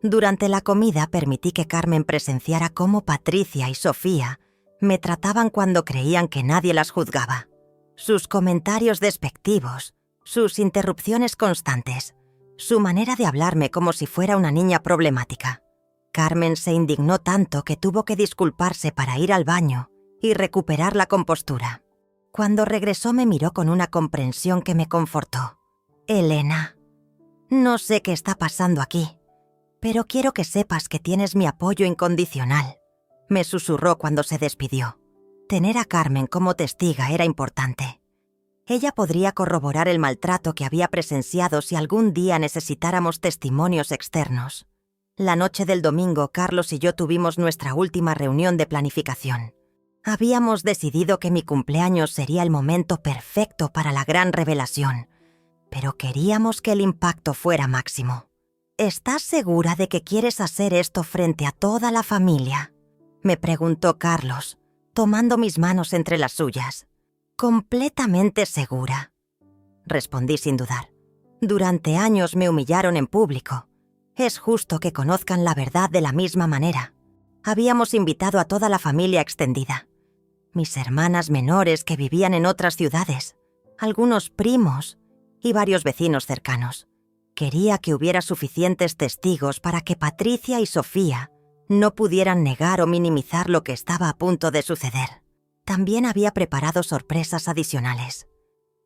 Durante la comida permití que Carmen presenciara cómo Patricia y Sofía me trataban cuando creían que nadie las juzgaba. Sus comentarios despectivos, sus interrupciones constantes, su manera de hablarme como si fuera una niña problemática. Carmen se indignó tanto que tuvo que disculparse para ir al baño y recuperar la compostura. Cuando regresó me miró con una comprensión que me confortó. «Elena, no sé qué está pasando aquí, pero quiero que sepas que tienes mi apoyo incondicional», me susurró cuando se despidió. Tener a Carmen como testiga era importante. Ella podría corroborar el maltrato que había presenciado si algún día necesitáramos testimonios externos. La noche del domingo, Carlos y yo tuvimos nuestra última reunión de planificación. Habíamos decidido que mi cumpleaños sería el momento perfecto para la gran revelación, pero queríamos que el impacto fuera máximo. «¿Estás segura de que quieres hacer esto frente a toda la familia?», me preguntó Carlos, tomando mis manos entre las suyas. «Completamente segura», respondí sin dudar. «Durante años me humillaron en público. Es justo que conozcan la verdad de la misma manera. Habíamos invitado a toda la familia extendida. Mis hermanas menores que vivían en otras ciudades, algunos primos y varios vecinos cercanos. Quería que hubiera suficientes testigos para que Patricia y Sofía no pudieran negar o minimizar lo que estaba a punto de suceder. También había preparado sorpresas adicionales.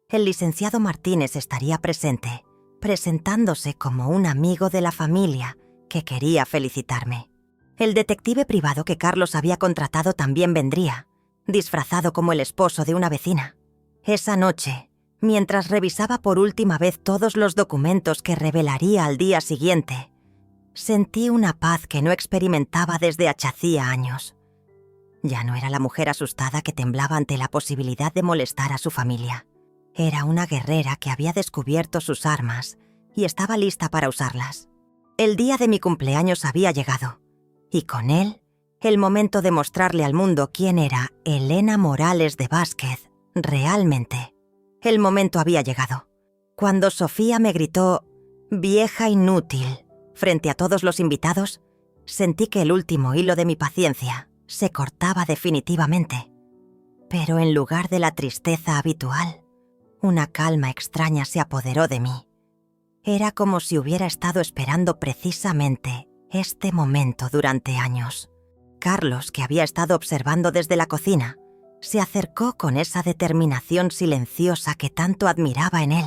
El licenciado Martínez estaría presente, presentándose como un amigo de la familia que quería felicitarme. El detective privado que Carlos había contratado también vendría, disfrazado como el esposo de una vecina. Esa noche, mientras revisaba por última vez todos los documentos que revelaría al día siguiente, sentí una paz que no experimentaba desde hacía años. Ya no era la mujer asustada que temblaba ante la posibilidad de molestar a su familia. Era una guerrera que había descubierto sus armas y estaba lista para usarlas. El día de mi cumpleaños había llegado, y con él, el momento de mostrarle al mundo quién era Elena Morales de Vázquez realmente. El momento había llegado. Cuando Sofía me gritó «vieja inútil» frente a todos los invitados, sentí que el último hilo de mi paciencia se cortaba definitivamente. Pero en lugar de la tristeza habitual, una calma extraña se apoderó de mí. Era como si hubiera estado esperando precisamente este momento durante años. Carlos, que había estado observando desde la cocina, se acercó con esa determinación silenciosa que tanto admiraba en él.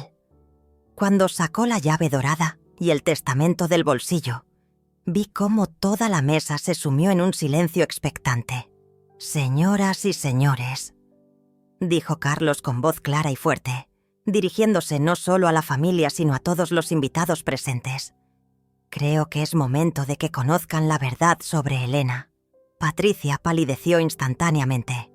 Cuando sacó la llave dorada y el testamento del bolsillo, vi cómo toda la mesa se sumió en un silencio expectante. «Señoras y señores», dijo Carlos con voz clara y fuerte, dirigiéndose no solo a la familia sino a todos los invitados presentes. «Creo que es momento de que conozcan la verdad sobre Elena». Patricia palideció instantáneamente.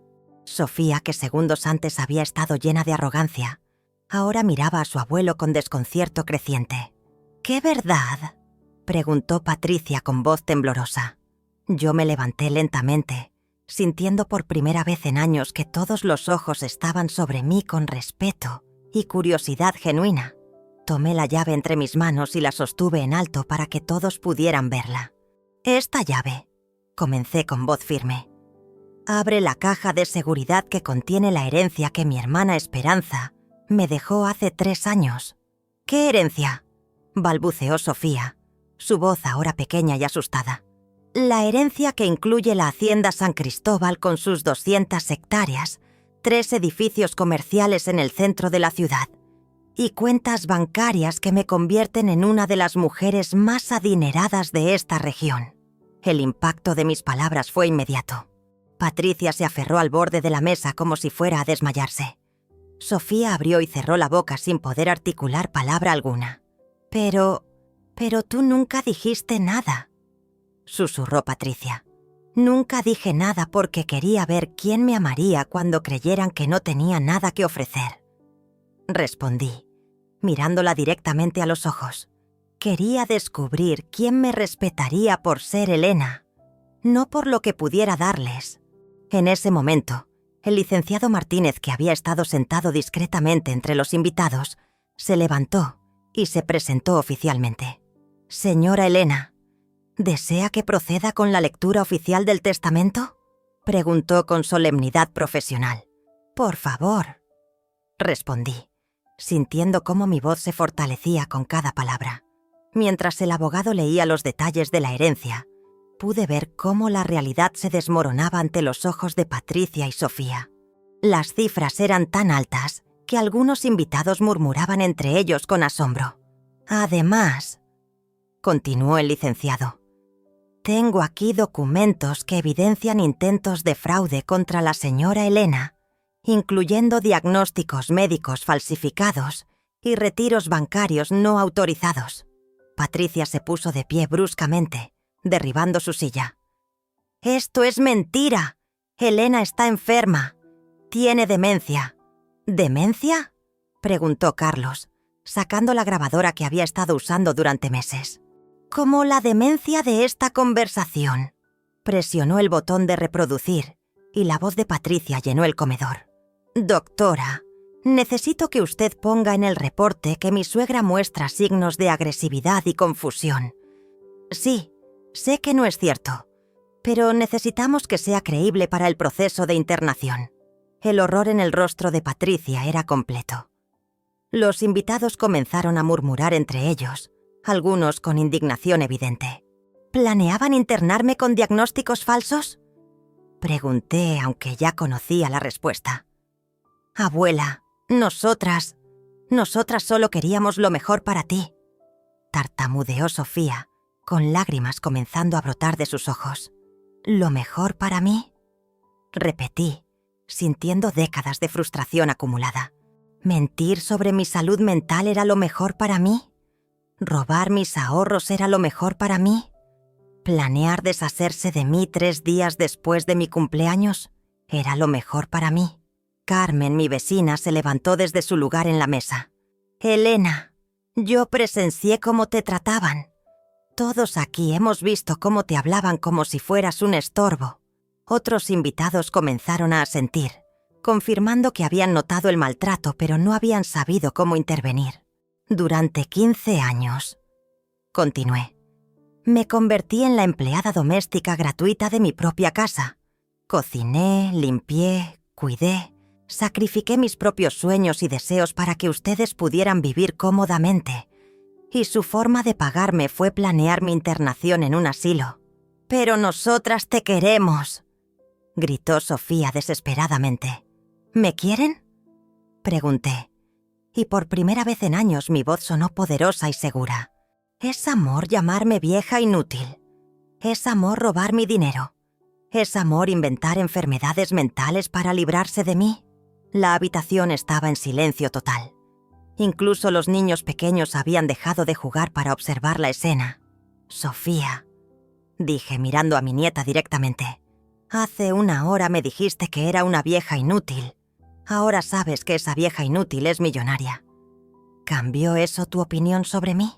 Sofía, que segundos antes había estado llena de arrogancia, ahora miraba a su abuelo con desconcierto creciente. «¿Qué verdad?», preguntó Patricia con voz temblorosa. Yo me levanté lentamente, sintiendo por primera vez en años que todos los ojos estaban sobre mí con respeto y curiosidad genuina. Tomé la llave entre mis manos y la sostuve en alto para que todos pudieran verla. «Esta llave», comencé con voz firme, «abre la caja de seguridad que contiene la herencia que mi hermana Esperanza me dejó hace 3 años». «¿Qué herencia?», balbuceó Sofía, su voz ahora pequeña y asustada. «La herencia que incluye la hacienda San Cristóbal con sus 200 hectáreas, 3 edificios comerciales en el centro de la ciudad y cuentas bancarias que me convierten en una de las mujeres más adineradas de esta región». El impacto de mis palabras fue inmediato. Patricia se aferró al borde de la mesa como si fuera a desmayarse. Sofía abrió y cerró la boca sin poder articular palabra alguna. Pero tú nunca dijiste nada», susurró Patricia. «Nunca dije nada porque quería ver quién me amaría cuando creyeran que no tenía nada que ofrecer», respondí, mirándola directamente a los ojos. Quería descubrir quién me respetaría por ser Elena, no por lo que pudiera darles. En ese momento, el licenciado Martínez, que había estado sentado discretamente entre los invitados, se levantó y se presentó oficialmente. «Señora Elena, ¿desea que proceda con la lectura oficial del testamento?», preguntó con solemnidad profesional. «Por favor», respondí, sintiendo cómo mi voz se fortalecía con cada palabra. Mientras el abogado leía los detalles de la herencia, pude ver cómo la realidad se desmoronaba ante los ojos de Patricia y Sofía. Las cifras eran tan altas que algunos invitados murmuraban entre ellos con asombro. Además, continuó el licenciado, tengo aquí documentos que evidencian intentos de fraude contra la señora Elena, incluyendo diagnósticos médicos falsificados y retiros bancarios no autorizados. Patricia se puso de pie bruscamente, derribando su silla. «¡Esto es mentira! Elena está enferma. Tiene demencia». «¿Demencia?», preguntó Carlos, sacando la grabadora que había estado usando durante meses. «Como la demencia de esta conversación». Presionó el botón de reproducir y la voz de Patricia llenó el comedor. «Doctora, necesito que usted ponga en el reporte que mi suegra muestra signos de agresividad y confusión. Sí, sé que no es cierto, pero necesitamos que sea creíble para el proceso de internación». El horror en el rostro de Patricia era completo. Los invitados comenzaron a murmurar entre ellos, algunos con indignación evidente. ¿Planeaban internarme con diagnósticos falsos?, pregunté, aunque ya conocía la respuesta. «Abuela, nosotras solo queríamos lo mejor para ti», tartamudeó Sofía, con lágrimas comenzando a brotar de sus ojos. «¿Lo mejor para mí?», repetí, sintiendo décadas de frustración acumulada. ¿Mentir sobre mi salud mental era lo mejor para mí? ¿Robar mis ahorros era lo mejor para mí? ¿Planear deshacerse de mí 3 días después de mi cumpleaños era lo mejor para mí? Carmen, mi vecina, se levantó desde su lugar en la mesa. «Elena, yo presencié cómo te trataban. Todos aquí hemos visto cómo te hablaban como si fueras un estorbo». Otros invitados comenzaron a asentir, confirmando que habían notado el maltrato, pero no habían sabido cómo intervenir. «Durante 15 años», continué, «me convertí en la empleada doméstica gratuita de mi propia casa. Cociné, limpié, cuidé, sacrifiqué mis propios sueños y deseos para que ustedes pudieran vivir cómodamente. Y su forma de pagarme fue planear mi internación en un asilo. Pero nosotras te queremos», gritó Sofía desesperadamente. «¿Me quieren?», pregunté, y por primera vez en años mi voz sonó poderosa y segura. «¿Es amor llamarme vieja inútil? ¿Es amor robar mi dinero? ¿Es amor inventar enfermedades mentales para librarse de mí?». La habitación estaba en silencio total. Incluso los niños pequeños habían dejado de jugar para observar la escena. «Sofía», dije mirando a mi nieta directamente, «hace 1 hora me dijiste que era una vieja inútil. Ahora sabes que esa vieja inútil es millonaria. ¿Cambió eso tu opinión sobre mí?».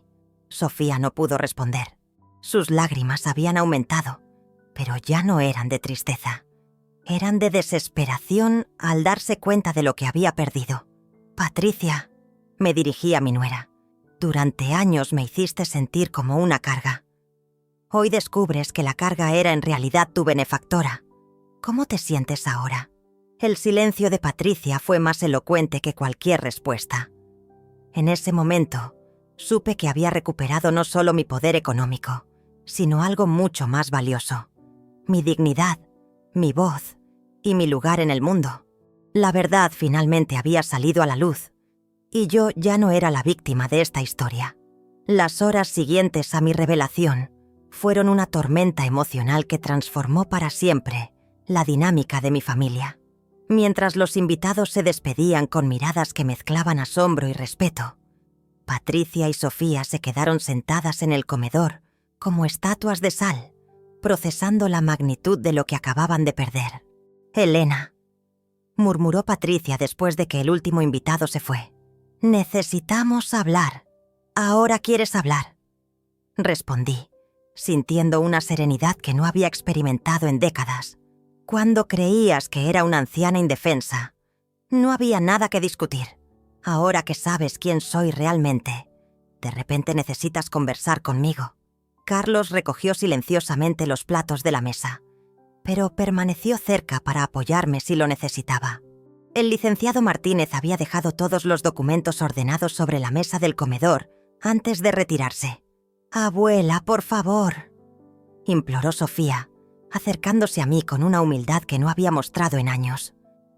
Sofía no pudo responder. Sus lágrimas habían aumentado, pero ya no eran de tristeza. Eran de desesperación al darse cuenta de lo que había perdido. «Patricia», me dirigí a mi nuera, «durante años me hiciste sentir como una carga. Hoy descubres que la carga era en realidad tu benefactora. ¿Cómo te sientes ahora?». El silencio de Patricia fue más elocuente que cualquier respuesta. En ese momento, supe que había recuperado no solo mi poder económico, sino algo mucho más valioso: mi dignidad, mi voz y mi lugar en el mundo. La verdad finalmente había salido a la luz, y yo ya no era la víctima de esta historia. Las horas siguientes a mi revelación fueron una tormenta emocional que transformó para siempre la dinámica de mi familia. Mientras los invitados se despedían con miradas que mezclaban asombro y respeto, Patricia y Sofía se quedaron sentadas en el comedor como estatuas de sal, procesando la magnitud de lo que acababan de perder. «Elena», murmuró Patricia después de que el último invitado se fue, «necesitamos hablar. ¿Ahora quieres hablar?», respondí, sintiendo una serenidad que no había experimentado en décadas. Cuando creías que era una anciana indefensa, no había nada que discutir. Ahora que sabes quién soy realmente, de repente necesitas conversar conmigo. Carlos recogió silenciosamente los platos de la mesa, pero permaneció cerca para apoyarme si lo necesitaba. El licenciado Martínez había dejado todos los documentos ordenados sobre la mesa del comedor antes de retirarse. «Abuela, por favor», imploró Sofía, acercándose a mí con una humildad que no había mostrado en años.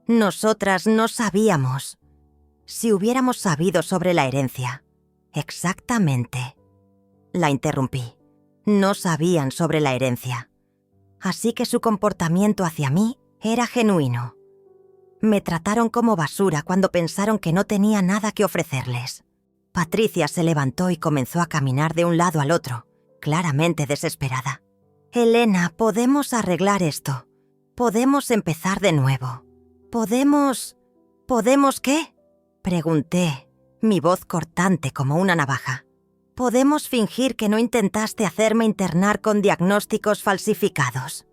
Nosotras no sabíamos. Si hubiéramos sabido sobre la herencia. Exactamente. La interrumpí. No sabían sobre la herencia. Así que su comportamiento hacia mí era genuino. Me trataron como basura cuando pensaron que no tenía nada que ofrecerles. Patricia se levantó y comenzó a caminar de un lado al otro, claramente desesperada. Elena, podemos arreglar esto. Podemos empezar de nuevo. ¿Podemos qué? Pregunté, mi voz cortante como una navaja. ¿Podemos fingir que no intentaste hacerme internar con diagnósticos falsificados?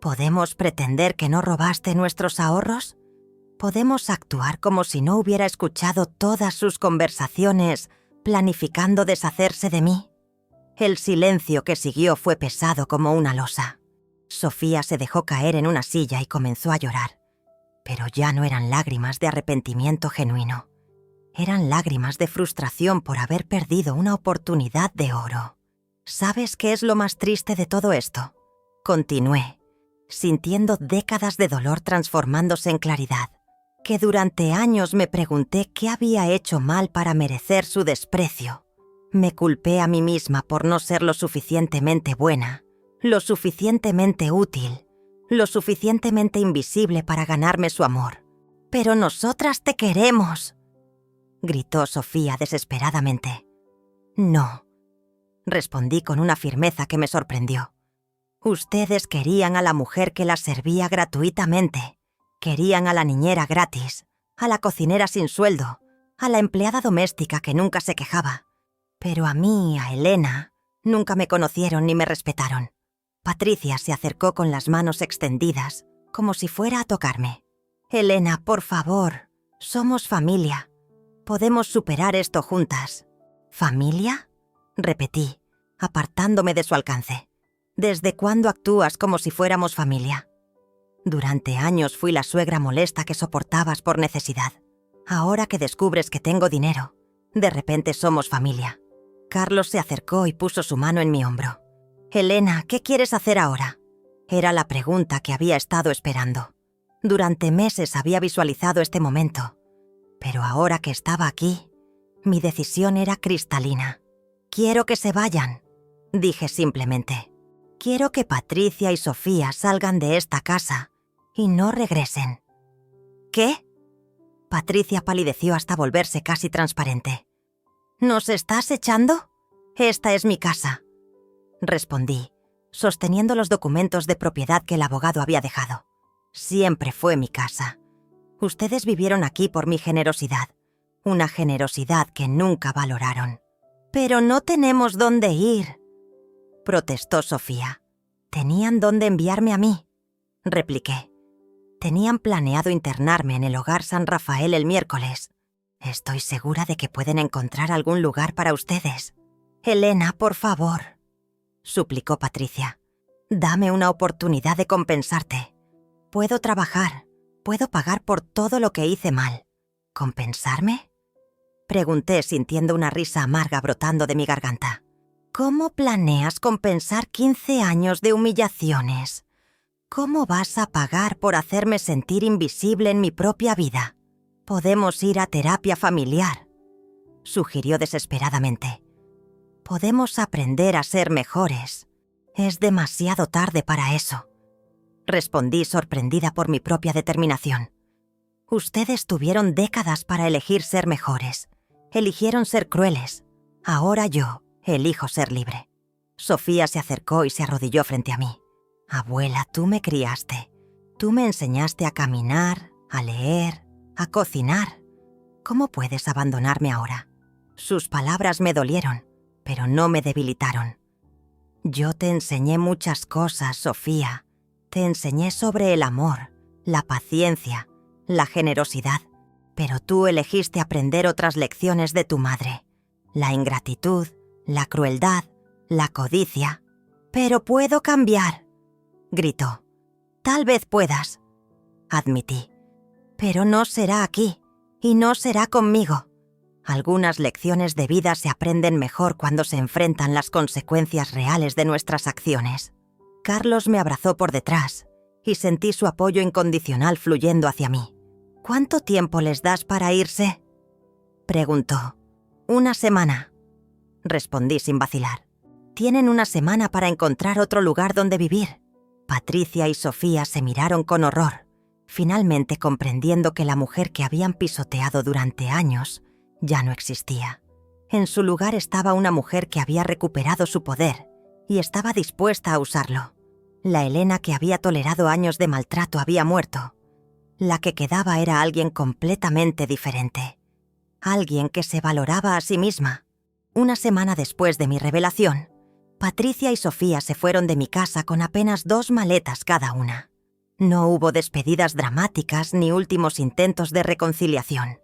¿Podemos pretender que no robaste nuestros ahorros? ¿Podemos actuar como si no hubiera escuchado todas sus conversaciones, planificando deshacerse de mí? El silencio que siguió fue pesado como una losa. Sofía se dejó caer en una silla y comenzó a llorar. Pero ya no eran lágrimas de arrepentimiento genuino. Eran lágrimas de frustración por haber perdido una oportunidad de oro. ¿Sabes qué es lo más triste de todo esto? Continué, sintiendo décadas de dolor transformándose en claridad. Que durante años me pregunté qué había hecho mal para merecer su desprecio. Me culpé a mí misma por no ser lo suficientemente buena, lo suficientemente útil, lo suficientemente invisible para ganarme su amor. «Pero nosotras te queremos», gritó Sofía desesperadamente. «No», respondí con una firmeza que me sorprendió. «Ustedes querían a la mujer que las servía gratuitamente. Querían a la niñera gratis, a la cocinera sin sueldo, a la empleada doméstica que nunca se quejaba. Pero a mí, a Elena, nunca me conocieron ni me respetaron». Patricia se acercó con las manos extendidas, como si fuera a tocarme. «Elena, por favor, somos familia. Podemos superar esto juntas». «¿Familia?», repetí, apartándome de su alcance. «¿Desde cuándo actúas como si fuéramos familia?» «Durante años fui la suegra molesta que soportabas por necesidad. Ahora que descubres que tengo dinero, de repente somos familia». Carlos se acercó y puso su mano en mi hombro. «Elena, ¿qué quieres hacer ahora?». Era la pregunta que había estado esperando. Durante meses había visualizado este momento. Pero ahora que estaba aquí, mi decisión era cristalina. «Quiero que se vayan», dije simplemente. «Quiero que Patricia y Sofía salgan de esta casa y no regresen». «¿Qué?». Patricia palideció hasta volverse casi transparente. «¿Nos estás echando? Esta es mi casa», respondí, sosteniendo los documentos de propiedad que el abogado había dejado. «Siempre fue mi casa. Ustedes vivieron aquí por mi generosidad, una generosidad que nunca valoraron». «Pero no tenemos dónde ir», protestó Sofía. «Tenían dónde enviarme a mí», repliqué. «Tenían planeado internarme en el Hogar San Rafael el miércoles. Estoy segura de que pueden encontrar algún lugar para ustedes». «Elena, por favor», suplicó Patricia. «Dame una oportunidad de compensarte. Puedo trabajar, puedo pagar por todo lo que hice mal». «¿Compensarme?», pregunté sintiendo una risa amarga brotando de mi garganta. «¿Cómo planeas compensar 15 años de humillaciones? ¿Cómo vas a pagar por hacerme sentir invisible en mi propia vida? Podemos ir a terapia familiar», sugirió desesperadamente. «Podemos aprender a ser mejores. Es demasiado tarde para eso», respondí sorprendida por mi propia determinación. «Ustedes tuvieron décadas para elegir ser mejores. Eligieron ser crueles. Ahora yo elijo ser libre». Sofía se acercó y se arrodilló frente a mí. «Abuela, tú me criaste. Tú me enseñaste a caminar, a leer, a cocinar. ¿Cómo puedes abandonarme ahora?». Sus palabras me dolieron, pero no me debilitaron. «Yo te enseñé muchas cosas, Sofía. Te enseñé sobre el amor, la paciencia, la generosidad, pero tú elegiste aprender otras lecciones de tu madre. La ingratitud, la crueldad, la codicia». «Pero puedo cambiar», gritó. «Tal vez puedas», admití. «Pero no será aquí, y no será conmigo. Algunas lecciones de vida se aprenden mejor cuando se enfrentan las consecuencias reales de nuestras acciones». Carlos me abrazó por detrás y sentí su apoyo incondicional fluyendo hacia mí. «¿Cuánto tiempo les das para irse?», preguntó. «1 semana», respondí sin vacilar. «Tienen 1 semana para encontrar otro lugar donde vivir». Patricia y Sofía se miraron con horror, finalmente comprendiendo que la mujer que habían pisoteado durante años ya no existía. En su lugar estaba una mujer que había recuperado su poder y estaba dispuesta a usarlo. La Elena que había tolerado años de maltrato había muerto. La que quedaba era alguien completamente diferente. Alguien que se valoraba a sí misma. 1 semana después de mi revelación, Patricia y Sofía se fueron de mi casa con apenas 2 maletas cada una. No hubo despedidas dramáticas ni últimos intentos de reconciliación.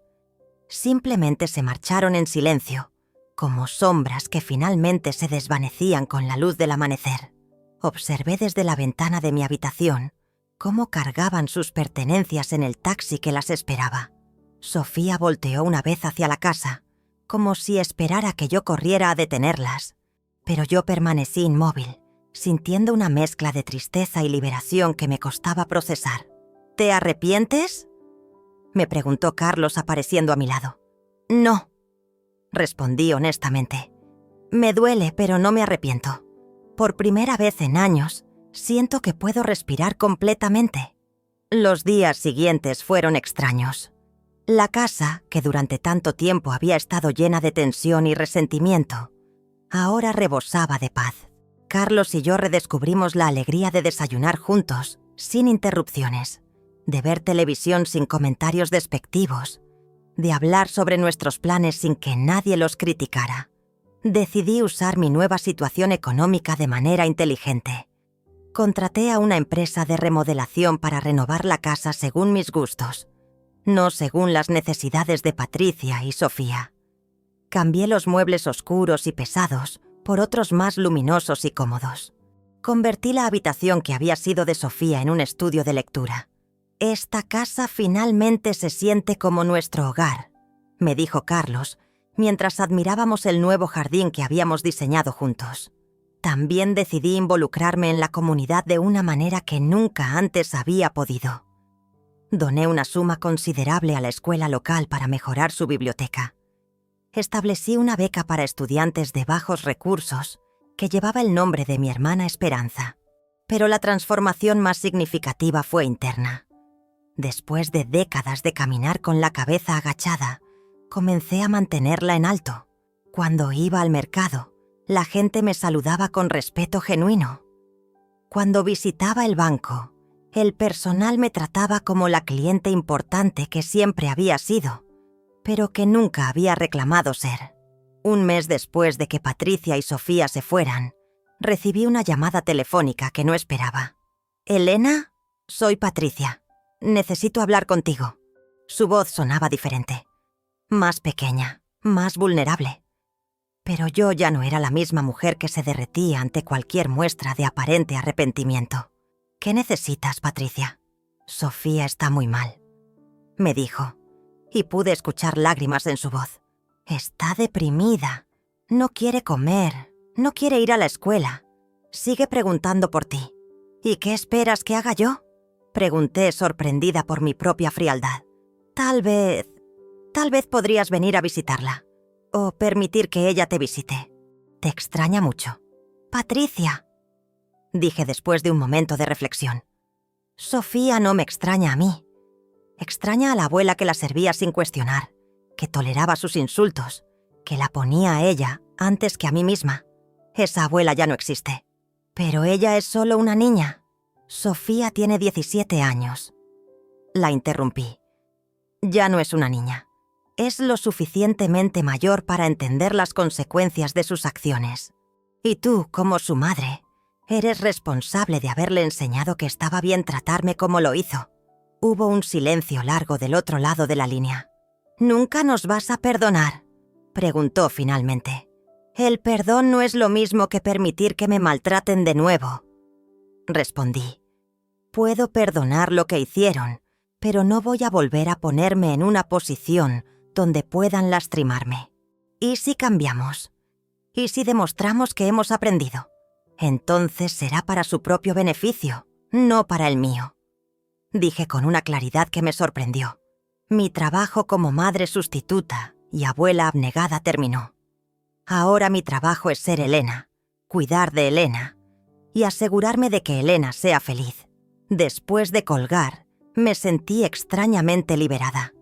Simplemente se marcharon en silencio, como sombras que finalmente se desvanecían con la luz del amanecer. Observé desde la ventana de mi habitación cómo cargaban sus pertenencias en el taxi que las esperaba. Sofía volteó una vez hacia la casa, como si esperara que yo corriera a detenerlas, pero yo permanecí inmóvil, sintiendo una mezcla de tristeza y liberación que me costaba procesar. «¿Te arrepientes?», me preguntó Carlos apareciendo a mi lado. «No», respondí honestamente. «Me duele, pero no me arrepiento. Por primera vez en años, siento que puedo respirar completamente». Los días siguientes fueron extraños. La casa, que durante tanto tiempo había estado llena de tensión y resentimiento, ahora rebosaba de paz. Carlos y yo redescubrimos la alegría de desayunar juntos, sin interrupciones, de ver televisión sin comentarios despectivos, de hablar sobre nuestros planes sin que nadie los criticara. Decidí usar mi nueva situación económica de manera inteligente. Contraté a una empresa de remodelación para renovar la casa según mis gustos, no según las necesidades de Patricia y Sofía. Cambié los muebles oscuros y pesados por otros más luminosos y cómodos. Convertí la habitación que había sido de Sofía en un estudio de lectura. «Esta casa finalmente se siente como nuestro hogar», me dijo Carlos, mientras admirábamos el nuevo jardín que habíamos diseñado juntos. También decidí involucrarme en la comunidad de una manera que nunca antes había podido. Doné una suma considerable a la escuela local para mejorar su biblioteca. Establecí una beca para estudiantes de bajos recursos que llevaba el nombre de mi hermana Esperanza. Pero la transformación más significativa fue interna. Después de décadas de caminar con la cabeza agachada, comencé a mantenerla en alto. Cuando iba al mercado, la gente me saludaba con respeto genuino. Cuando visitaba el banco, el personal me trataba como la cliente importante que siempre había sido, pero que nunca había reclamado ser. Un mes después de que Patricia y Sofía se fueran, recibí una llamada telefónica que no esperaba. «Elena, soy Patricia. Necesito hablar contigo». Su voz sonaba diferente, más pequeña, más vulnerable. Pero yo ya no era la misma mujer que se derretía ante cualquier muestra de aparente arrepentimiento. «¿Qué necesitas, Patricia?» «Sofía está muy mal», me dijo, y pude escuchar lágrimas en su voz. «Está deprimida. No quiere comer. No quiere ir a la escuela. Sigue preguntando por ti». «¿Y qué esperas que haga yo?», pregunté sorprendida por mi propia frialdad. Tal vez podrías venir a visitarla. O permitir que ella te visite. Te extraña mucho». «Patricia», dije después de un momento de reflexión. «Sofía no me extraña a mí. Extraña a la abuela que la servía sin cuestionar, que toleraba sus insultos, que la ponía a ella antes que a mí misma. Esa abuela ya no existe. Pero ella es solo una niña. Sofía tiene 17 años». La interrumpí. «Ya no es una niña. Es lo suficientemente mayor para entender las consecuencias de sus acciones. Y tú, como su madre, eres responsable de haberle enseñado que estaba bien tratarme como lo hizo». Hubo un silencio largo del otro lado de la línea. «¿Nunca nos vas a perdonar?», preguntó finalmente. «El perdón no es lo mismo que permitir que me maltraten de nuevo», respondí. «Puedo perdonar lo que hicieron, pero no voy a volver a ponerme en una posición donde puedan lastimarme. ¿Y si cambiamos? ¿Y si demostramos que hemos aprendido? Entonces será para su propio beneficio, no para el mío. Dije con una claridad que me sorprendió. Mi trabajo como madre sustituta y abuela abnegada terminó. Ahora mi trabajo es ser Elena, cuidar de Elena y asegurarme de que Elena sea feliz. Después de colgar, me sentí extrañamente liberada.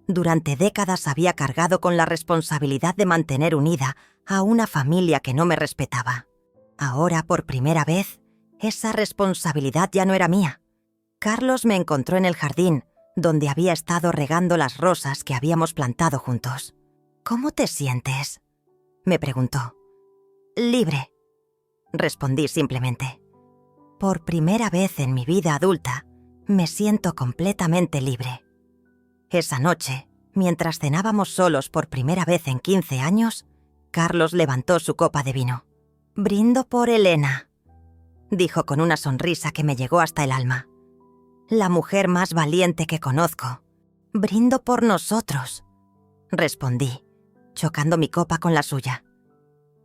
Durante décadas había cargado con la responsabilidad de mantener unida a una familia que no me respetaba. Ahora, por primera vez, esa responsabilidad ya no era mía. Carlos me encontró en el jardín, donde había estado regando las rosas que habíamos plantado juntos. «¿Cómo te sientes?», me preguntó. «Libre», respondí simplemente. Por primera vez en mi vida adulta, me siento completamente libre. Esa noche, mientras cenábamos solos por primera vez en 15 años, Carlos levantó su copa de vino. «Brindo por Elena», dijo con una sonrisa que me llegó hasta el alma. «La mujer más valiente que conozco. Brindo por nosotros», respondí, chocando mi copa con la suya.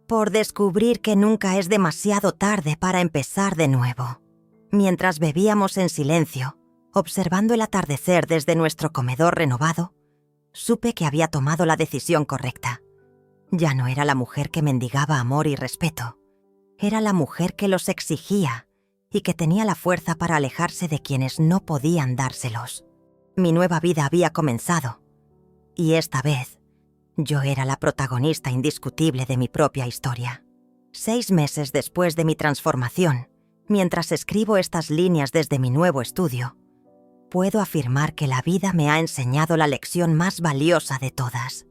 «Por descubrir que nunca es demasiado tarde para empezar de nuevo». Mientras bebíamos en silencio, observando el atardecer desde nuestro comedor renovado, supe que había tomado la decisión correcta. Ya no era la mujer que mendigaba amor y respeto. Era la mujer que los exigía y que tenía la fuerza para alejarse de quienes no podían dárselos. Mi nueva vida había comenzado, y esta vez yo era la protagonista indiscutible de mi propia historia. 6 meses después de mi transformación, mientras escribo estas líneas desde mi nuevo estudio, puedo afirmar que la vida me ha enseñado la lección más valiosa de todas,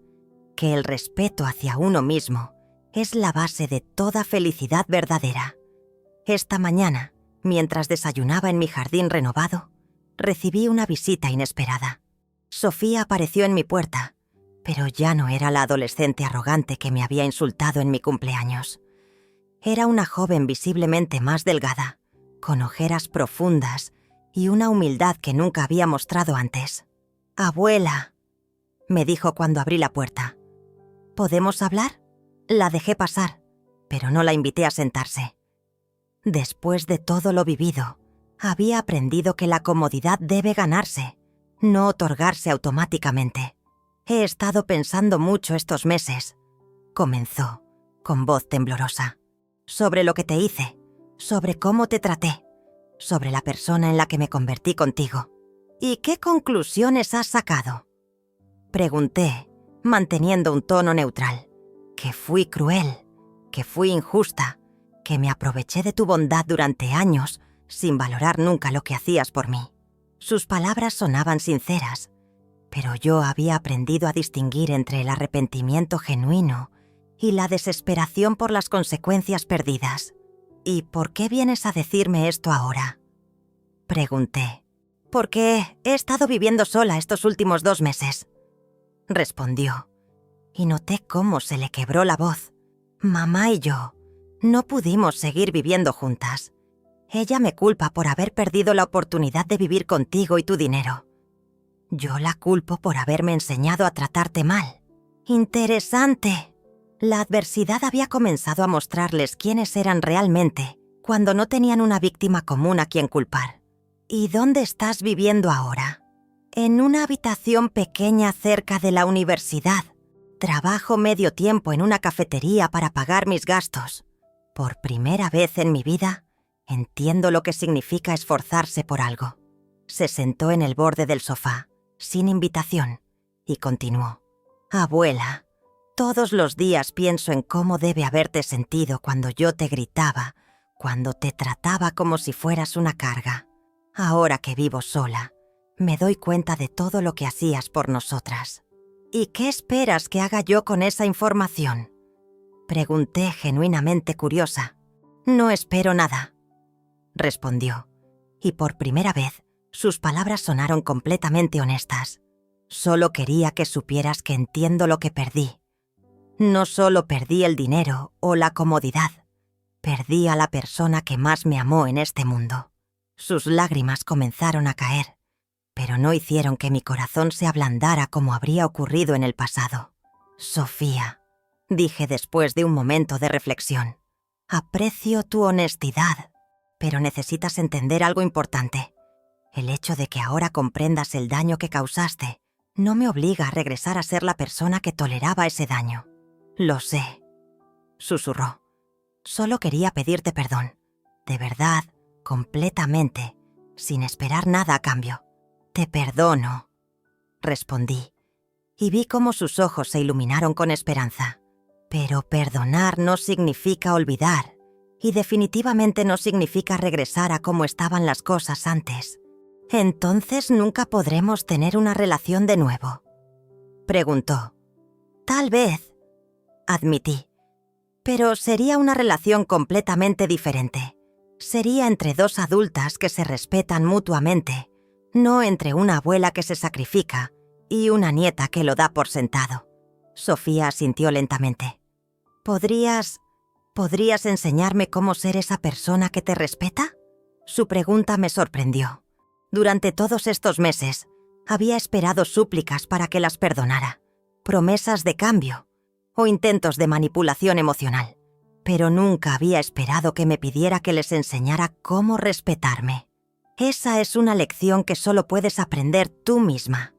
que el respeto hacia uno mismo es la base de toda felicidad verdadera. Esta mañana, mientras desayunaba en mi jardín renovado, recibí una visita inesperada. Sofía apareció en mi puerta, pero ya no era la adolescente arrogante que me había insultado en mi cumpleaños. Era una joven visiblemente más delgada, con ojeras profundas y una humildad que nunca había mostrado antes. «Abuela», me dijo cuando abrí la puerta. «¿Podemos hablar?». La dejé pasar, pero no la invité a sentarse. Después de todo lo vivido, había aprendido que la comodidad debe ganarse, no otorgarse automáticamente. «He estado pensando mucho estos meses», comenzó, con voz temblorosa, «sobre lo que te hice, sobre cómo te traté, sobre la persona en la que me convertí contigo. ¿Y qué conclusiones has sacado?», pregunté, manteniendo un tono neutral. «Que fui cruel, que fui injusta, que me aproveché de tu bondad durante años sin valorar nunca lo que hacías por mí». Sus palabras sonaban sinceras, pero yo había aprendido a distinguir entre el arrepentimiento genuino y la desesperación por las consecuencias perdidas. «¿Y por qué vienes a decirme esto ahora?», pregunté. «Porque he estado viviendo sola estos últimos 2 meses», respondió, y noté cómo se le quebró la voz. «Mamá y yo no pudimos seguir viviendo juntas. Ella me culpa por haber perdido la oportunidad de vivir contigo y tu dinero. Yo la culpo por haberme enseñado a tratarte mal». «Interesante». La adversidad había comenzado a mostrarles quiénes eran realmente, cuando no tenían una víctima común a quien culpar. «¿Y dónde estás viviendo ahora?». «En una habitación pequeña cerca de la universidad. Trabajo medio tiempo en una cafetería para pagar mis gastos. Por primera vez en mi vida, entiendo lo que significa esforzarse por algo». Se sentó en el borde del sofá, sin invitación, y continuó. «Abuela, todos los días pienso en cómo debe haberte sentido cuando yo te gritaba, cuando te trataba como si fueras una carga. Ahora que vivo sola, me doy cuenta de todo lo que hacías por nosotras». «¿Y qué esperas que haga yo con esa información?», pregunté genuinamente curiosa. «No espero nada», respondió, y por primera vez sus palabras sonaron completamente honestas. «Solo quería que supieras que entiendo lo que perdí. No solo perdí el dinero o la comodidad, perdí a la persona que más me amó en este mundo». Sus lágrimas comenzaron a caer, pero no hicieron que mi corazón se ablandara como habría ocurrido en el pasado. «Sofía», dije después de un momento de reflexión, Aprecio tu honestidad, pero necesitas entender algo importante. El hecho de que ahora comprendas el daño que causaste no me obliga a regresar a ser la persona que toleraba ese daño. Lo sé, susurró. Solo quería pedirte perdón, de verdad, completamente, sin esperar nada a cambio. Te perdono, respondí, y vi cómo sus ojos se iluminaron con esperanza. Pero perdonar no significa olvidar, y definitivamente no significa regresar a cómo estaban las cosas antes. ¿Entonces nunca podremos tener una relación de nuevo?, preguntó. Tal vez, admití, pero sería una relación completamente diferente. Sería entre dos adultas que se respetan mutuamente, no entre una abuela que se sacrifica y una nieta que lo da por sentado. Sofía asintió lentamente. ¿Podrías enseñarme cómo ser esa persona que te respeta? Su pregunta me sorprendió. Durante todos estos meses, había esperado súplicas para que las perdonara, promesas de cambio o intentos de manipulación emocional, pero nunca había esperado que me pidiera que les enseñara cómo respetarme. Esa es una lección que solo puedes aprender tú misma,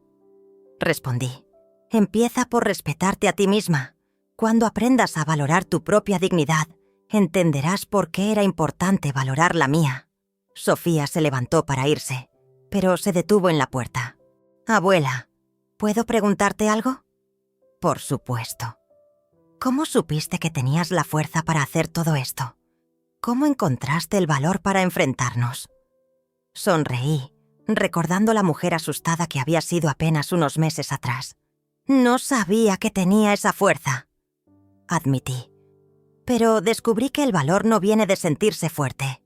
respondí. Empieza por respetarte a ti misma. Cuando aprendas a valorar tu propia dignidad, entenderás por qué era importante valorar la mía. Sofía se levantó para irse, pero se detuvo en la puerta. Abuela, ¿puedo preguntarte algo? Por supuesto. ¿Cómo supiste que tenías la fuerza para hacer todo esto? ¿Cómo encontraste el valor para enfrentarnos? Sonreí, recordando la mujer asustada que había sido apenas unos meses atrás. No sabía que tenía esa fuerza, admití. Pero descubrí que el valor no viene de sentirse fuerte.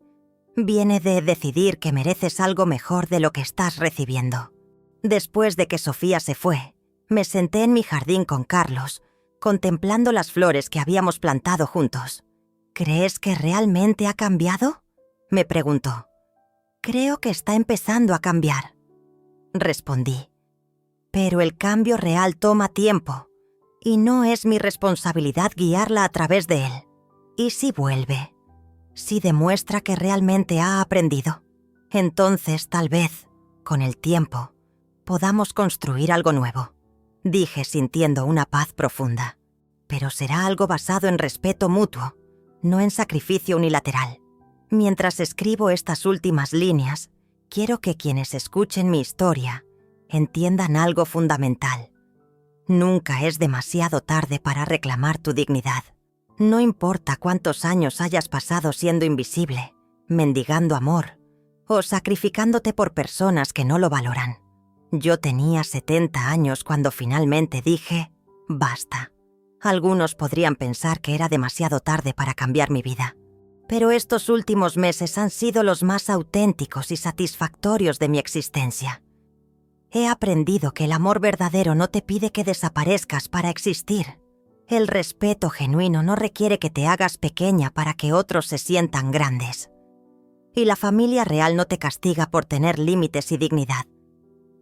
Viene de decidir que mereces algo mejor de lo que estás recibiendo. Después de que Sofía se fue, me senté en mi jardín con Carlos, contemplando las flores que habíamos plantado juntos. ¿Crees que realmente ha cambiado?, me preguntó. Creo que está empezando a cambiar, respondí. Pero el cambio real toma tiempo, y no es mi responsabilidad guiarla a través de él. ¿Y si vuelve? Si demuestra que realmente ha aprendido, entonces tal vez, con el tiempo, podamos construir algo nuevo, dije sintiendo una paz profunda. Pero será algo basado en respeto mutuo, no en sacrificio unilateral. Mientras escribo estas últimas líneas, quiero que quienes escuchen mi historia entiendan algo fundamental. Nunca es demasiado tarde para reclamar tu dignidad. No importa cuántos años hayas pasado siendo invisible, mendigando amor o sacrificándote por personas que no lo valoran. Yo tenía 70 años cuando finalmente dije, basta. Algunos podrían pensar que era demasiado tarde para cambiar mi vida, pero estos últimos meses han sido los más auténticos y satisfactorios de mi existencia. He aprendido que el amor verdadero no te pide que desaparezcas para existir. El respeto genuino no requiere que te hagas pequeña para que otros se sientan grandes. Y la familia real no te castiga por tener límites y dignidad.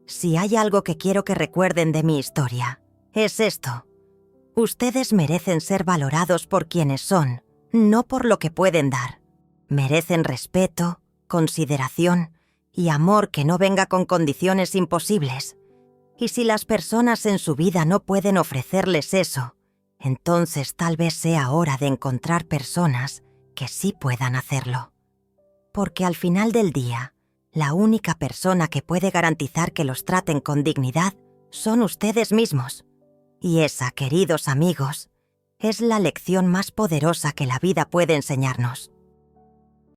Si hay algo que quiero que recuerden de mi historia, es esto. Ustedes merecen ser valorados por quienes son, no por lo que pueden dar. Merecen respeto, consideración y amor que no venga con condiciones imposibles. Y si las personas en su vida no pueden ofrecerles eso, entonces tal vez sea hora de encontrar personas que sí puedan hacerlo. Porque al final del día, la única persona que puede garantizar que los traten con dignidad son ustedes mismos. Y esa, queridos amigos, es la lección más poderosa que la vida puede enseñarnos.